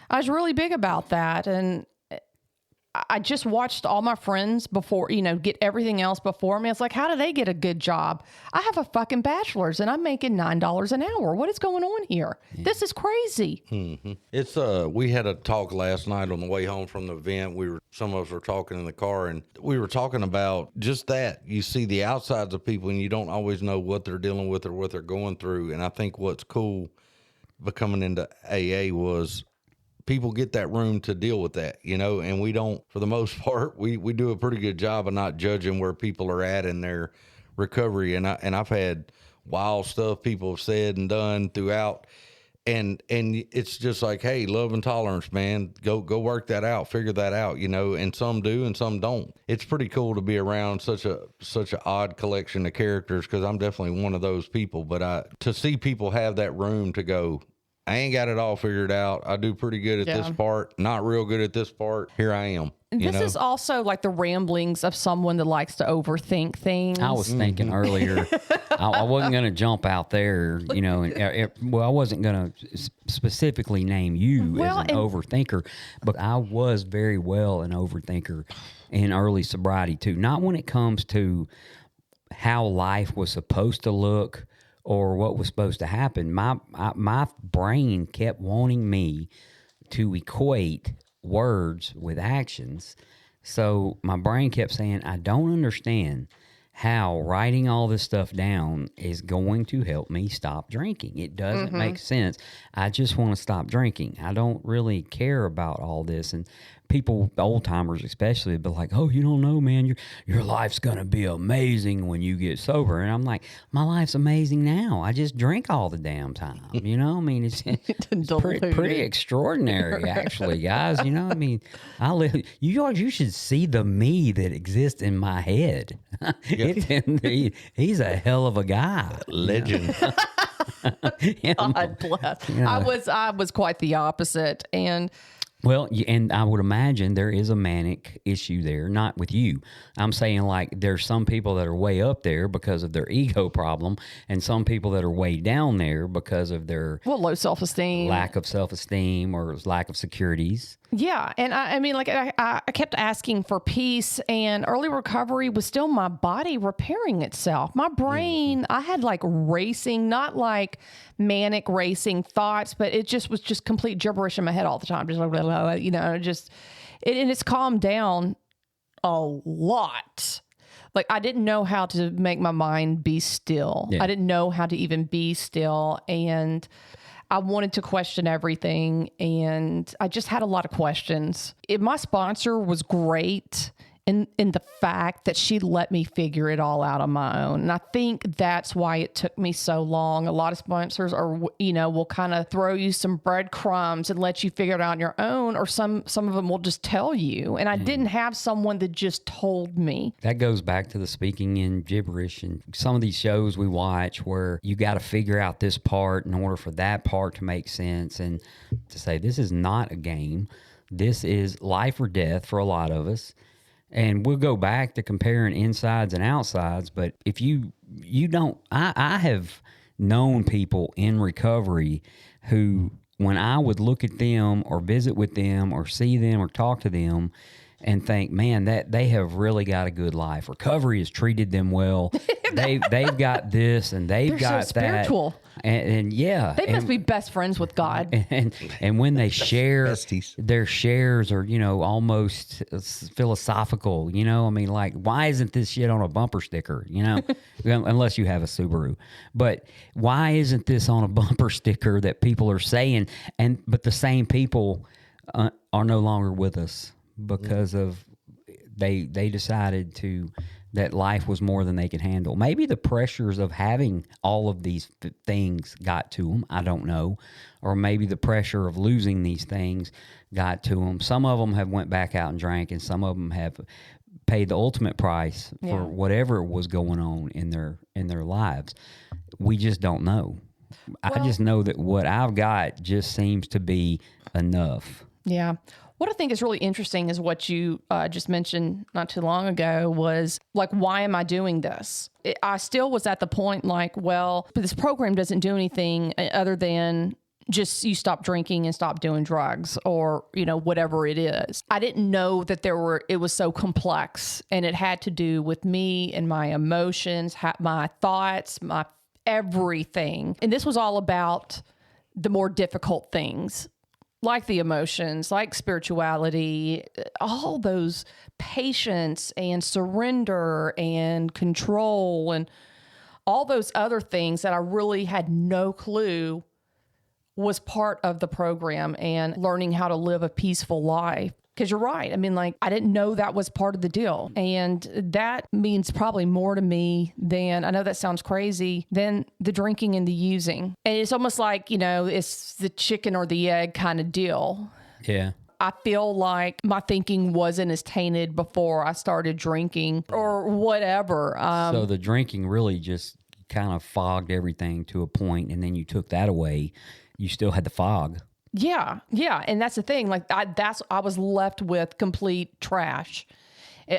I was really big about that. And I just watched all my friends before, get everything else before me. It's like, how do they get a good job? I have a fucking bachelor's and I'm making $9 an hour. What is going on here? Yeah. This is crazy. Mm-hmm. It's we had a talk last night on the way home from the event. Some of us were talking in the car, and we were talking about just that. You see the outsides of people, and you don't always know what they're dealing with or what they're going through. And I think what's cool coming into AA was people get that room to deal with that, and we don't, for the most part, we do a pretty good job of not judging where people are at in their recovery. And I've had wild stuff people have said and done throughout. And it's just like, hey, love and tolerance, man, go work that out, figure that out, and some do and some don't. It's pretty cool to be around such a odd collection of characters, because I'm definitely one of those people. But to see people have that room to go, I ain't got it all figured out. I do pretty good at this part, not real good at this part. Here I am. This is also like the ramblings of someone that likes to overthink things. I was thinking earlier, I wasn't going to jump out there, I wasn't going to specifically name you as an overthinker, but I was very well an overthinker in early sobriety too. Not when it comes to how life was supposed to look or what was supposed to happen. My brain kept wanting me to equate words with actions. So my brain kept saying, I don't understand how writing all this stuff down is going to help me stop drinking. It doesn't make sense. I just want to stop drinking. I don't really care about all this. And people, old timers especially, be like, "Oh, you don't know, man. Your life's gonna be amazing when you get sober." And I'm like, "My life's amazing now. I just drink all the damn time." I mean, it's pretty extraordinary, actually, guys. I mean, I live. You should see the me that exists in my head. He's a hell of a guy, legend. God bless. I was quite the opposite, and. Well, and I would imagine there is a manic issue there, not with you. I'm saying like there's some people that are way up there because of their ego problem, and some people that are way down there because of their low self-esteem, lack of self-esteem, or lack of securities. Yeah, and I mean, like I kept asking for peace, and early recovery was still my body repairing itself. My brain, I had like racing, not like manic racing thoughts, but it just was just complete gibberish in my head all the time. Just like, and it's calmed down a lot. Like I didn't know how to make my mind be still. Yeah. I didn't know how to even be still, and I wanted to question everything, and I just had a lot of questions. My sponsor was great in the fact that she let me figure it all out on my own. And I think that's why it took me so long. A lot of sponsors will kind of throw you some breadcrumbs and let you figure it out on your own, or some of them will just tell you. And I didn't have someone that just told me. That goes back to the speaking in gibberish and some of these shows we watch where you got to figure out this part in order for that part to make sense, and to say this is not a game. This is life or death for a lot of us. And we'll go back to comparing insides and outsides, but if you don't, I have known people in recovery who, when I would look at them or visit with them or see them or talk to them and think, man, that they have really got a good life. Recovery has treated them well. They've got this and they've They're got so spiritual. that. And yeah. They must be best friends with God. And when they share, Besties. their shares are, almost philosophical, I mean, like, why isn't this shit on a bumper sticker, unless you have a Subaru, but why isn't this on a bumper sticker that people are saying, but the same people are no longer with us because of they decided that life was more than they could handle. Maybe the pressures of having all of these things got to them. I don't know. Or maybe the pressure of losing these things got to them. Some of them have went back out and drank, and some of them have paid the ultimate price for whatever was going on in their lives. We just don't know. I just know that what I've got just seems to be enough. Yeah. What I think is really interesting is what you just mentioned not too long ago was like, why am I doing this? I still was at the point like, well, but this program doesn't do anything other than just you stop drinking and stop doing drugs or, whatever it is. I didn't know that it was so complex, and it had to do with me and my emotions, my thoughts, my everything. And this was all about the more difficult things, like the emotions, like spirituality, all those patience and surrender and control and all those other things that I really had no clue was part of the program, and learning how to live a peaceful life. Because you're right. I mean, like, I didn't know that was part of the deal. And that means probably more to me than, I know that sounds crazy, than the drinking and the using. And it's almost like, it's the chicken or the egg kind of deal. Yeah. I feel like my thinking wasn't as tainted before I started drinking or whatever. So the drinking really just kind of fogged everything to a point, and then you took that away. You still had the fog. Yeah. And that's the thing. Like, I was left with complete trash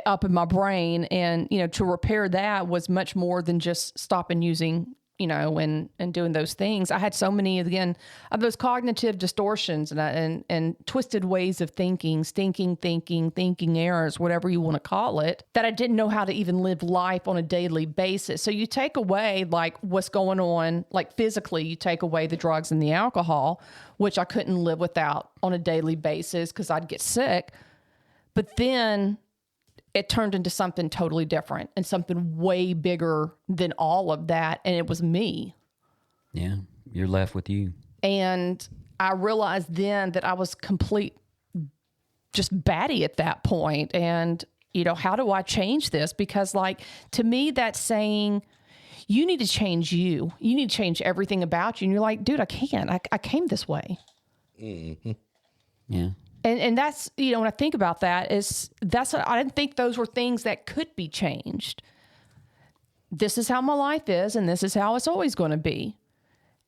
up in my brain. And, to repair that was much more than just stopping using, and doing those things. I had so many, again, of those cognitive distortions and twisted ways of thinking, stinking thinking errors, whatever you want to call it, that I didn't know how to even live life on a daily basis. So you take away like what's going on, like physically, you take away the drugs and the alcohol, which I couldn't live without on a daily basis because I'd get sick. But then it turned into something totally different and something way bigger than all of that. And it was me. Yeah. You're left with you. And I realized then that I was just batty at that point. And, how do I change this? Because like, to me, that's saying you need to change you. You need to change everything about you. And you're like, dude, I can't. I came this way. Mm-hmm. Yeah. And that's, when I think about that, I didn't think those were things that could be changed. This is how my life is, and this is how it's always going to be.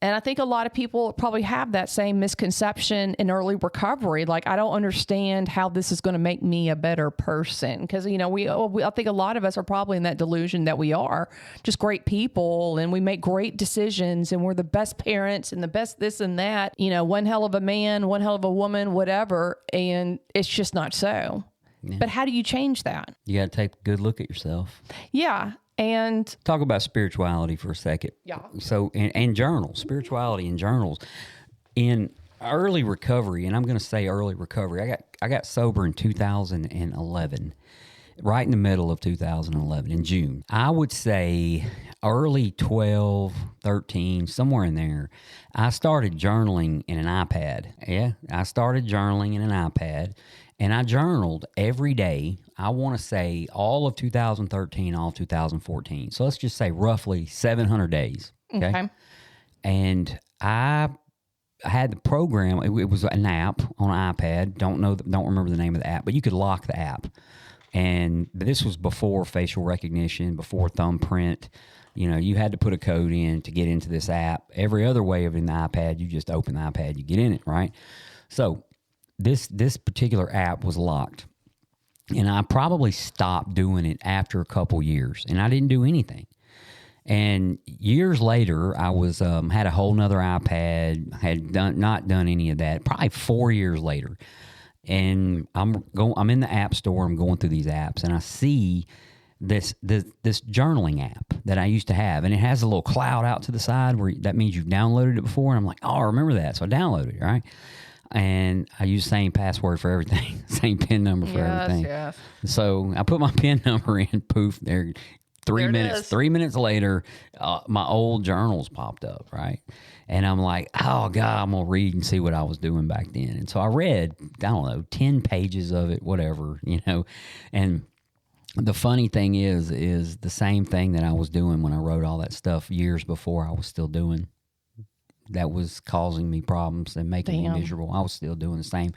And I think a lot of people probably have that same misconception in early recovery. Like, I don't understand how this is going to make me a better person. Because, I think a lot of us are probably in that delusion that we are just great people and we make great decisions and we're the best parents and the best this and that, one hell of a man, one hell of a woman, whatever. And it's just not so. Yeah. But how do you change that? You got to take a good look at yourself. Yeah. And talk about spirituality for a second. Yeah. So, and journals, spirituality and journals. In early recovery, and I'm going to say early recovery, I got sober in 2011, right in the middle of 2011, in June. I would say early 12, 13, somewhere in there, I started journaling in an iPad. Yeah, I started journaling in an iPad. And I journaled every day, I want to say all of 2013, all of 2014. So let's just say roughly 700 days. Okay. And I had the program. It was an app on an iPad. Don't remember the name of the app, but you could lock the app. And this was before facial recognition, before thumbprint. You had to put a code in to get into this app. Every other way of in the iPad, you just open the iPad, you get in it, right? So this particular app was locked, and I probably stopped doing it after a couple years, and I didn't do anything. And years later, I was had a whole nother iPad, not done any of that. Probably 4 years later, and I'm in the app store. I'm going through these apps, and I see this journaling app that I used to have, and it has a little cloud out to the side where that means you've downloaded it before. And I'm like, oh, I remember that, so I downloaded it, right? And I use the same password for everything, same PIN number for everything. Yes. So I put my PIN number in. Poof, there. 3 minutes. 3 minutes later, my old journals popped up, right? And I'm like, oh God, I'm gonna read and see what I was doing back then. And so I read, I don't know, 10 pages of it, whatever, And the funny thing is the same thing that I was doing when I wrote all that stuff years before I was still doing. That was causing me problems and making me miserable. I was still doing the same,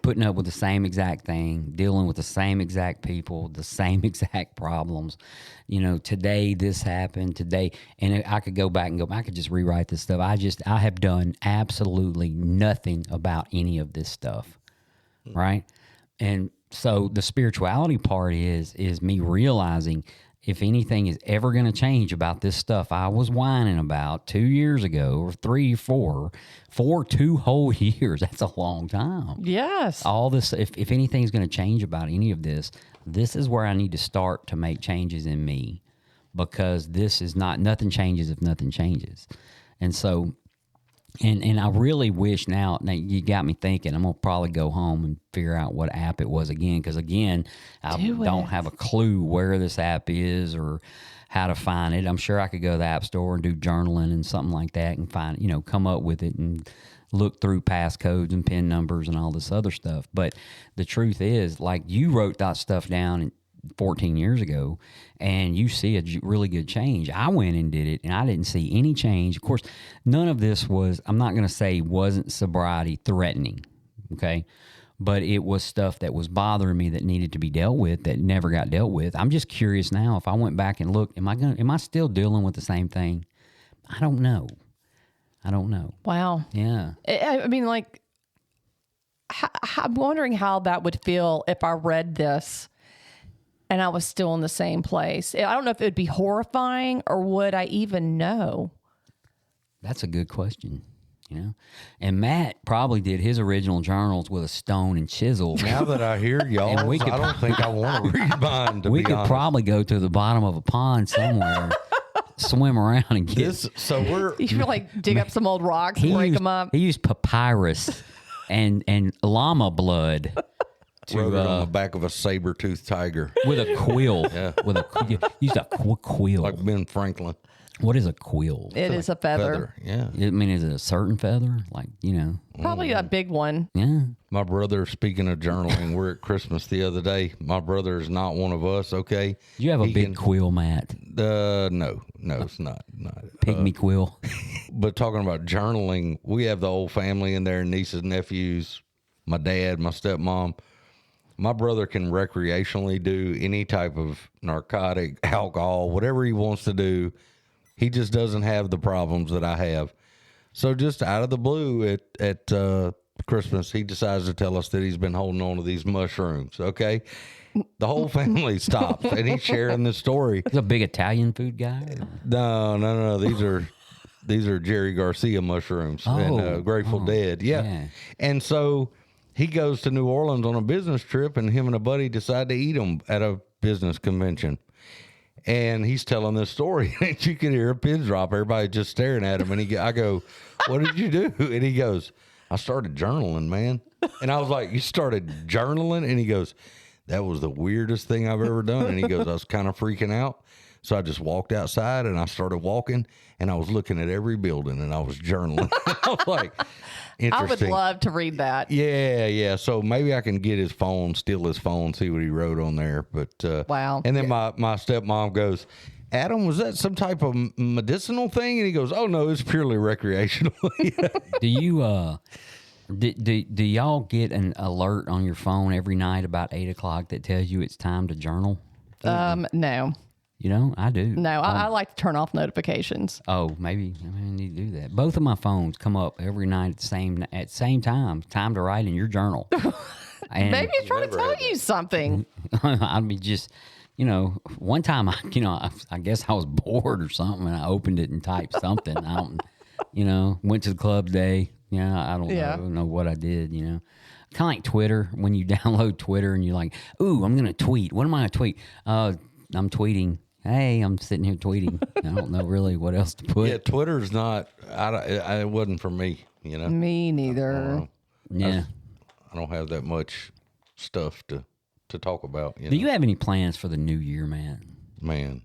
putting up with the same exact thing, dealing with the same exact people, the same exact problems. Today this happened, today, and I could go back and I could just rewrite this stuff. I have done absolutely nothing about any of this stuff, right? And so the spirituality part is me realizing if anything is ever going to change about this stuff I was whining about 2 years ago, or 3, 4, 2 whole years, that's a long time. Yes. All this, if anything's going to change about any of this, this is where I need to start to make changes in me, because this is nothing changes if nothing changes. And so, and I really wish now you got me thinking, I'm going to probably go home and figure out what app it was again. Because again, I don't have a clue where this app is or how to find it. I'm sure I could go to the app store and do journaling and something like that and find, come up with it and look through passcodes and PIN numbers and all this other stuff. But the truth is, like, you wrote that stuff down 14 years ago, and you see a really good change. I went and did it, and I didn't see any change. Of course, none of this was, I'm not going to say wasn't sobriety threatening, okay? But it was stuff that was bothering me that needed to be dealt with that never got dealt with. I'm just curious now, if I went back and looked, am I still dealing with the same thing? I don't know. Wow. Yeah. I mean, like, I'm wondering how that would feel if I read this and I was still in the same place. I don't know if it would be horrifying, or would I even know? That's a good question, And Matt probably did his original journals with a stone and chisel. Now that I hear y'all, I don't think I want to read mine, we could probably go to the bottom of a pond somewhere, swim around and get this. So you should like dig up some old rocks and break them up. He used papyrus and llama blood. Wrote it on the back of a saber-toothed tiger. With a quill. Yeah. Used a quill. Like Ben Franklin. What is a quill? It is a feather. Yeah. I mean, is it a certain feather? Like, Probably a big one. Yeah. My brother, speaking of journaling, we're at Christmas the other day. My brother is not one of us, okay? Do you have a big quill, Matt? No, it's not. Pygmy quill. But talking about journaling, we have the whole family in there, nieces, nephews, my dad, my stepmom. My brother can recreationally do any type of narcotic, alcohol, whatever he wants to do. He just doesn't have the problems that I have. So just out of the blue at Christmas, he decides to tell us that he's been holding on to these mushrooms, okay? The whole family stops, and he's sharing this story. He's a big Italian food guy? No. These are Jerry Garcia mushrooms and Grateful Dead. Yeah. And so he goes to New Orleans on a business trip, and him and a buddy decide to eat them at a business convention. And he's telling this story, and you can hear a pin drop. Everybody just staring at him. And I go, "What did you do?" And he goes, "I started journaling, man." And I was like, "You started journaling?" And he goes, "That was the weirdest thing I've ever done." And he goes, "I was kind of freaking out. So I just walked outside and I started walking, and I was looking at every building and I was journaling." I was like, interesting. I would love to read that. Yeah. So maybe I can get his phone, steal his phone, see what he wrote on there. But wow. And then my stepmom goes, "Adam, was that some type of medicinal thing?" And he goes, "Oh no, it's purely recreational." Do you do y'all get an alert on your phone every night about 8:00 that tells you it's time to journal? No. I do. No, I like to turn off notifications. Oh, maybe I need to do that. Both of my phones come up every night at the same time. Time to write in your journal. And maybe it's trying to tell you something. I mean, just one time I guess I was bored or something, and I opened it and typed something. I don't, went to the club day. I don't know what I did. Kind of like Twitter. When you download Twitter and you're like, "Ooh, I'm gonna tweet. What am I gonna tweet? I'm tweeting. Hey, I'm sitting here tweeting. I don't know really what else to put." Yeah, Twitter's not. It wasn't for me. Me neither. Yeah, I don't have that much stuff to talk about. Do you have any plans for the new year, Man,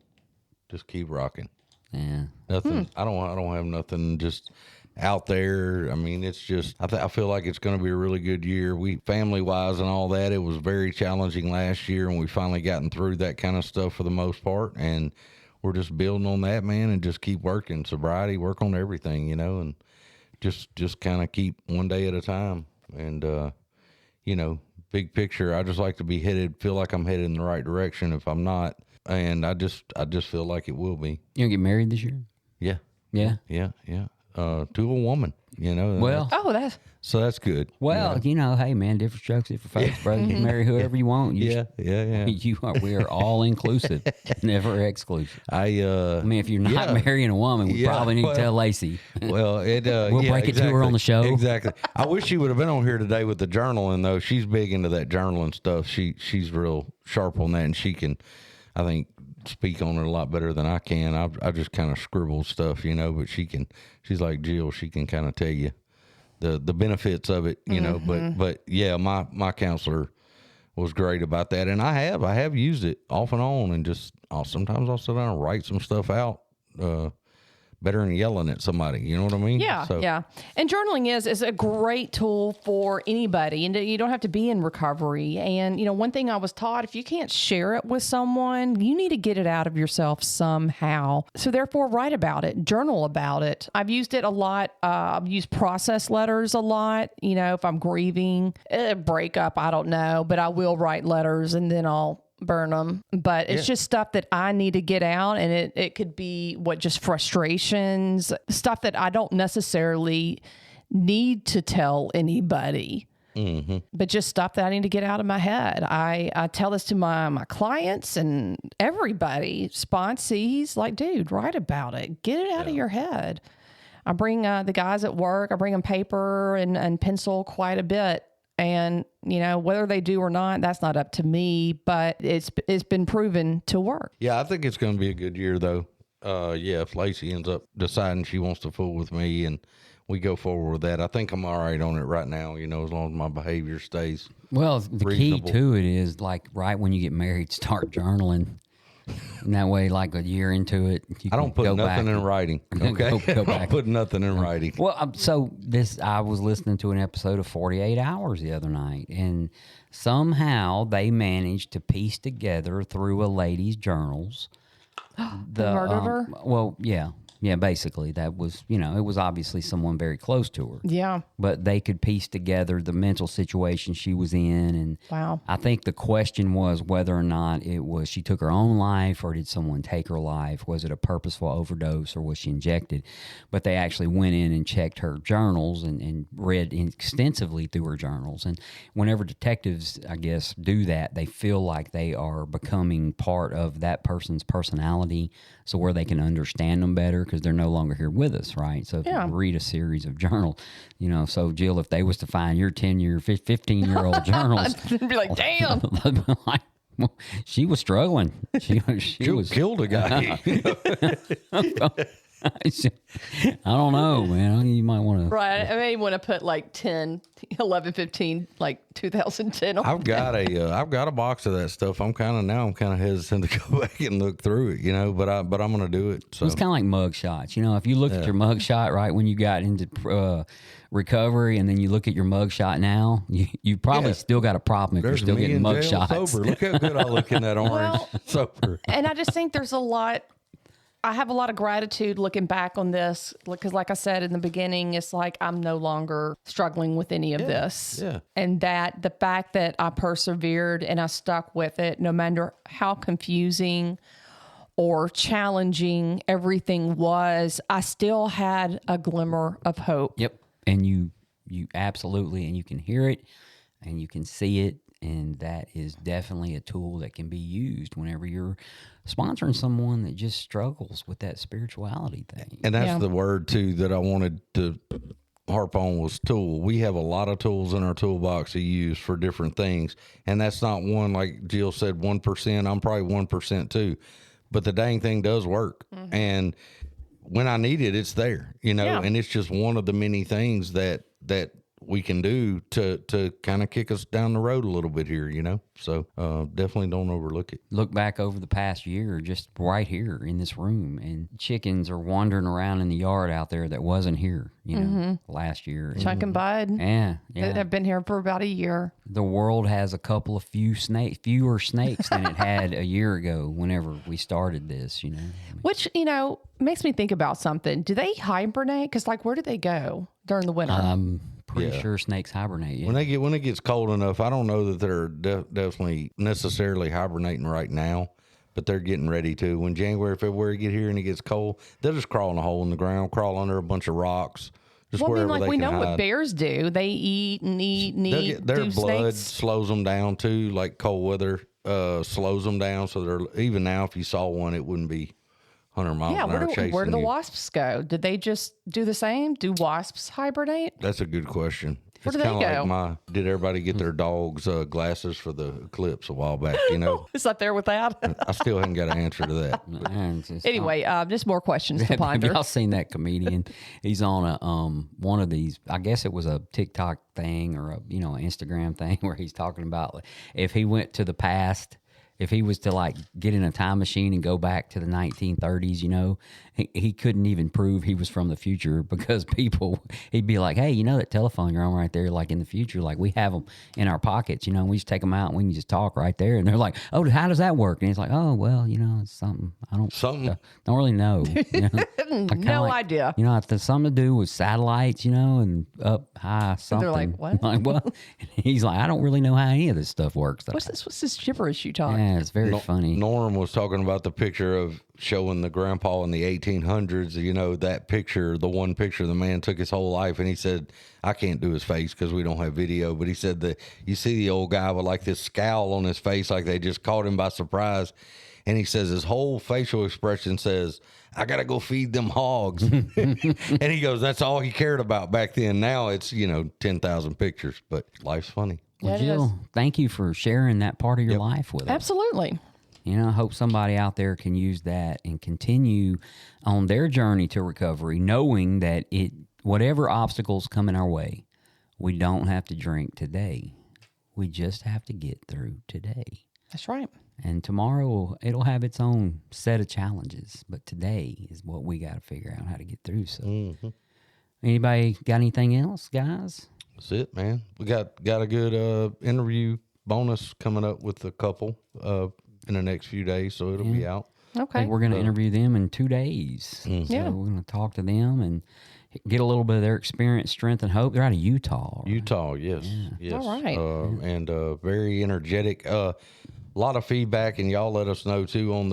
just keep rocking. Yeah, Nothing. I don't have nothing just out there. I mean, it's just I feel like it's going to be a really good year. We family wise and all that. It was very challenging last year, and we finally gotten through that kind of stuff for the most part. And we're just building on that, man, and just keep working sobriety, work on everything, and just kind of keep one day at a time. And big picture, I just like to be feel like I'm headed in the right direction. If I'm not, and I just feel like it will be. You gonna get married this year? Yeah. Yeah. To a woman, Well, so that's good. well, hey man, different strokes, different folks, brother. You can marry whoever you want. Yeah. We are all inclusive, never exclusive. I mean, if you're not marrying a woman, we probably need to tell Lacey. Well, we'll break it to her on the show. Exactly. I wish she would have been on here today with the journaling, though. She's big into that journaling stuff. She's real sharp on that, and she can, I think, speak on it a lot better than I can. I just kind of scribble stuff, but she's like Jill. She can kind of tell you the benefits of it, but yeah, my counselor was great about that. And I have used it off and on, and just sometimes I'll sit down and write some stuff out, better than yelling at somebody. You know what I mean? Yeah, yeah. And journaling is a great tool for anybody, and you don't have to be in recovery. And, one thing I was taught, if you can't share it with someone, you need to get it out of yourself somehow. So therefore, write about it, journal about it. I've used it a lot. I've used process letters a lot. If I'm grieving, a breakup, I don't know, but I will write letters and then I'll burn them. But it's just stuff that I need to get out, and it could be just frustrations, stuff that I don't necessarily need to tell anybody, but just stuff that I need to get out of my head. I tell this to my clients and everybody, sponsees, like, dude, write about it, get it out of your head. I bring the guys at work, I bring them paper and pencil quite a bit. And, whether they do or not, that's not up to me, but it's been proven to work. Yeah, I think it's going to be a good year, though. If Lacey ends up deciding she wants to fool with me and we go forward with that, I think I'm all right on it right now, as long as my behavior stays Key reasonable. to it is, like, right when you get married, start journaling. And that way, like a year into it, I don't put nothing in writing. Okay, go back. I don't put nothing in writing. Well, I was listening to an episode of 48 Hours the other night, and somehow they managed to piece together through a lady's journals the murder of her. Well, yeah. Basically, that was, it was obviously someone very close to her. Yeah. But they could piece together the mental situation she was in. And wow. I think the question was whether or not it was she took her own life or did someone take her life? Was it a purposeful overdose or was she injected? But they actually went in and checked her journals and read extensively through her journals. And whenever detectives, I guess, do that, they feel like they are becoming part of that person's personality, so where they can understand them better because they're no longer here with us, right? So if you read a series of journals, so Jill, if they was to find your 10-year, 15-year-old journals, I'd be like, damn. She was struggling. She was killed a guy. I don't know, man. You might want to. Right. I may want to put like 10, 11, 15, like 2010 on I've got a box of that stuff. I'm kind of hesitant to go back and look through it, but I'm going to do it. So it's kind of like mug shots. If you look at your mug shot, right, when you got into recovery and then you look at your mug shot now, you probably still got a problem if you're still getting mug shots. Sober. Look how good I look in that orange sober. And I just think there's I have a lot of gratitude looking back on this because, like I said in the beginning, it's like I'm no longer struggling with any of this. Yeah. And that the fact that I persevered and I stuck with it, no matter how confusing or challenging everything was, I still had a glimmer of hope. Yep. And you absolutely, and you can hear it and you can see it. And that is definitely a tool that can be used whenever you're sponsoring someone that just struggles with that spirituality thing. And that's Yeah. the word too that I wanted to harp on was tool. We have a lot of tools in our toolbox to use for different things. And that's not one, like Jill said, 1%. I'm probably 1% too. But the dang thing does work. And when I need it, it's there, Yeah. and it's just one of the many things that we can do to kind of kick us down the road a little bit here, So definitely don't overlook it. Look back over the past year, just right here in this room, and chickens are wandering around in the yard out there that wasn't here, last year. Chunk and Bud. Yeah, That yeah. have been here for about a year. The world has a couple of fewer snakes than it had a year ago whenever we started this, Which, makes me think about something. Do they hibernate? Because, where do they go during the winter? I'm pretty Yeah. sure snakes hibernate. Yeah. When it gets cold enough, I don't know that they're definitely necessarily hibernating right now, but they're getting ready to. When January, February get here and it gets cold, they'll just crawl in a hole in the ground, crawl under a bunch of rocks, just wherever they we can know hide. what bears do. They eat and eat and eat. Their Do blood snakes? slows them down too, like cold weather slows them down. So they're even now, if you saw one, it wouldn't be 100 miles Yeah, an hour chasing where do the you. wasps go? Did they just do the same? Do wasps hibernate? That's a good question. Where It's do they kind of go? like did everybody get their dogs glasses for the eclipse a while back? Is up there with that? I still haven't got an answer to that. Yeah, it's just- Anyway, just more questions to Have ponder. y'all seen that comedian? He's on a one of these. I guess it was a TikTok thing or a Instagram thing where he's talking about if he went to the past, if he was to get in a time machine and go back to the 1930s, he couldn't even prove he was from the future because he'd be like, hey, that telephone you're on right there, in the future, we have them in our pockets, we just take them out and we can just talk right there. And they're like, oh, how does that work? And he's like, oh, well, it's something. I don't really know. No idea. It's something to do with satellites, and up high something. like, what? Well, he's like, I don't really know how any of this stuff works. What's this gibberish you talk? Yeah, it's very funny. Norm was talking about the picture of showing the grandpa in the 1800s. That picture, the one picture the man took his whole life, and he said, I can't do his face because we don't have video, but he said that you see the old guy with this scowl on his face, like they just caught him by surprise. And he says his whole facial expression says, I got to go feed them hogs. And he goes, that's all he cared about back then. Now it's, 10,000 pictures, but life's funny. Well, Yeah, it is. Jill, thank you for sharing that part of your life with us. Absolutely. I hope somebody out there can use that and continue on their journey to recovery, knowing that whatever obstacles come in our way, we don't have to drink today. We just have to get through today. That's right. And tomorrow, it'll have its own set of challenges. But today is what we got to figure out how to get through. So, Anybody got anything else, guys? That's it, man. We got a good interview bonus coming up with a couple in the next few days, so it'll be out. I Okay. think we're going to interview them in 2 days. So Yeah. we're going to talk to them and get a little bit of their experience, strength, and hope. They're out of Utah. Right? Utah, yes. All right. And very energetic. A lot of feedback, and y'all let us know too on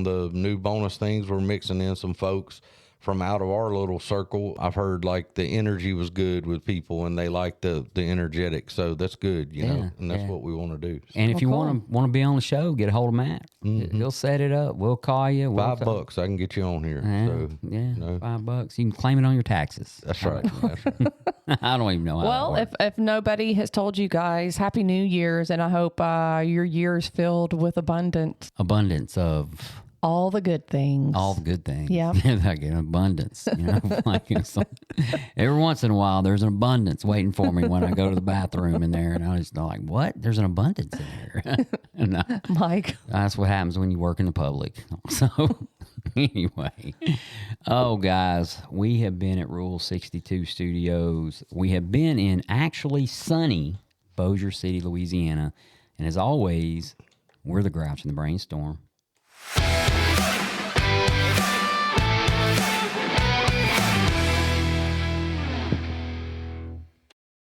the new bonus things. We're mixing in some folks from out of our little circle. I've heard the energy was good with people, and they like the energetic. So that's good, and that's what we want to do. And if you want to be on the show, get a hold of Matt. He'll set it up. We'll call you. We'll $5, I can get you on here. Yeah, So $5. You can claim it on your taxes. that's right. That's right. I don't even know how Well, that works. if nobody has told you guys, Happy New Year's, and I hope your year's filled with abundance, Abundance of all the good things. all the good things. Yeah. Like an abundance. Every once in a while, there's an abundance waiting for me when I go to the bathroom in there. And I just like, what? There's an abundance in there. No, Mike. that's what happens when you work in the public. So, anyway. Oh, guys, we have been at Rule 62 Studios. We have been in actually sunny Bossier City, Louisiana. And as always, we're the Grouch in the Brainstorm.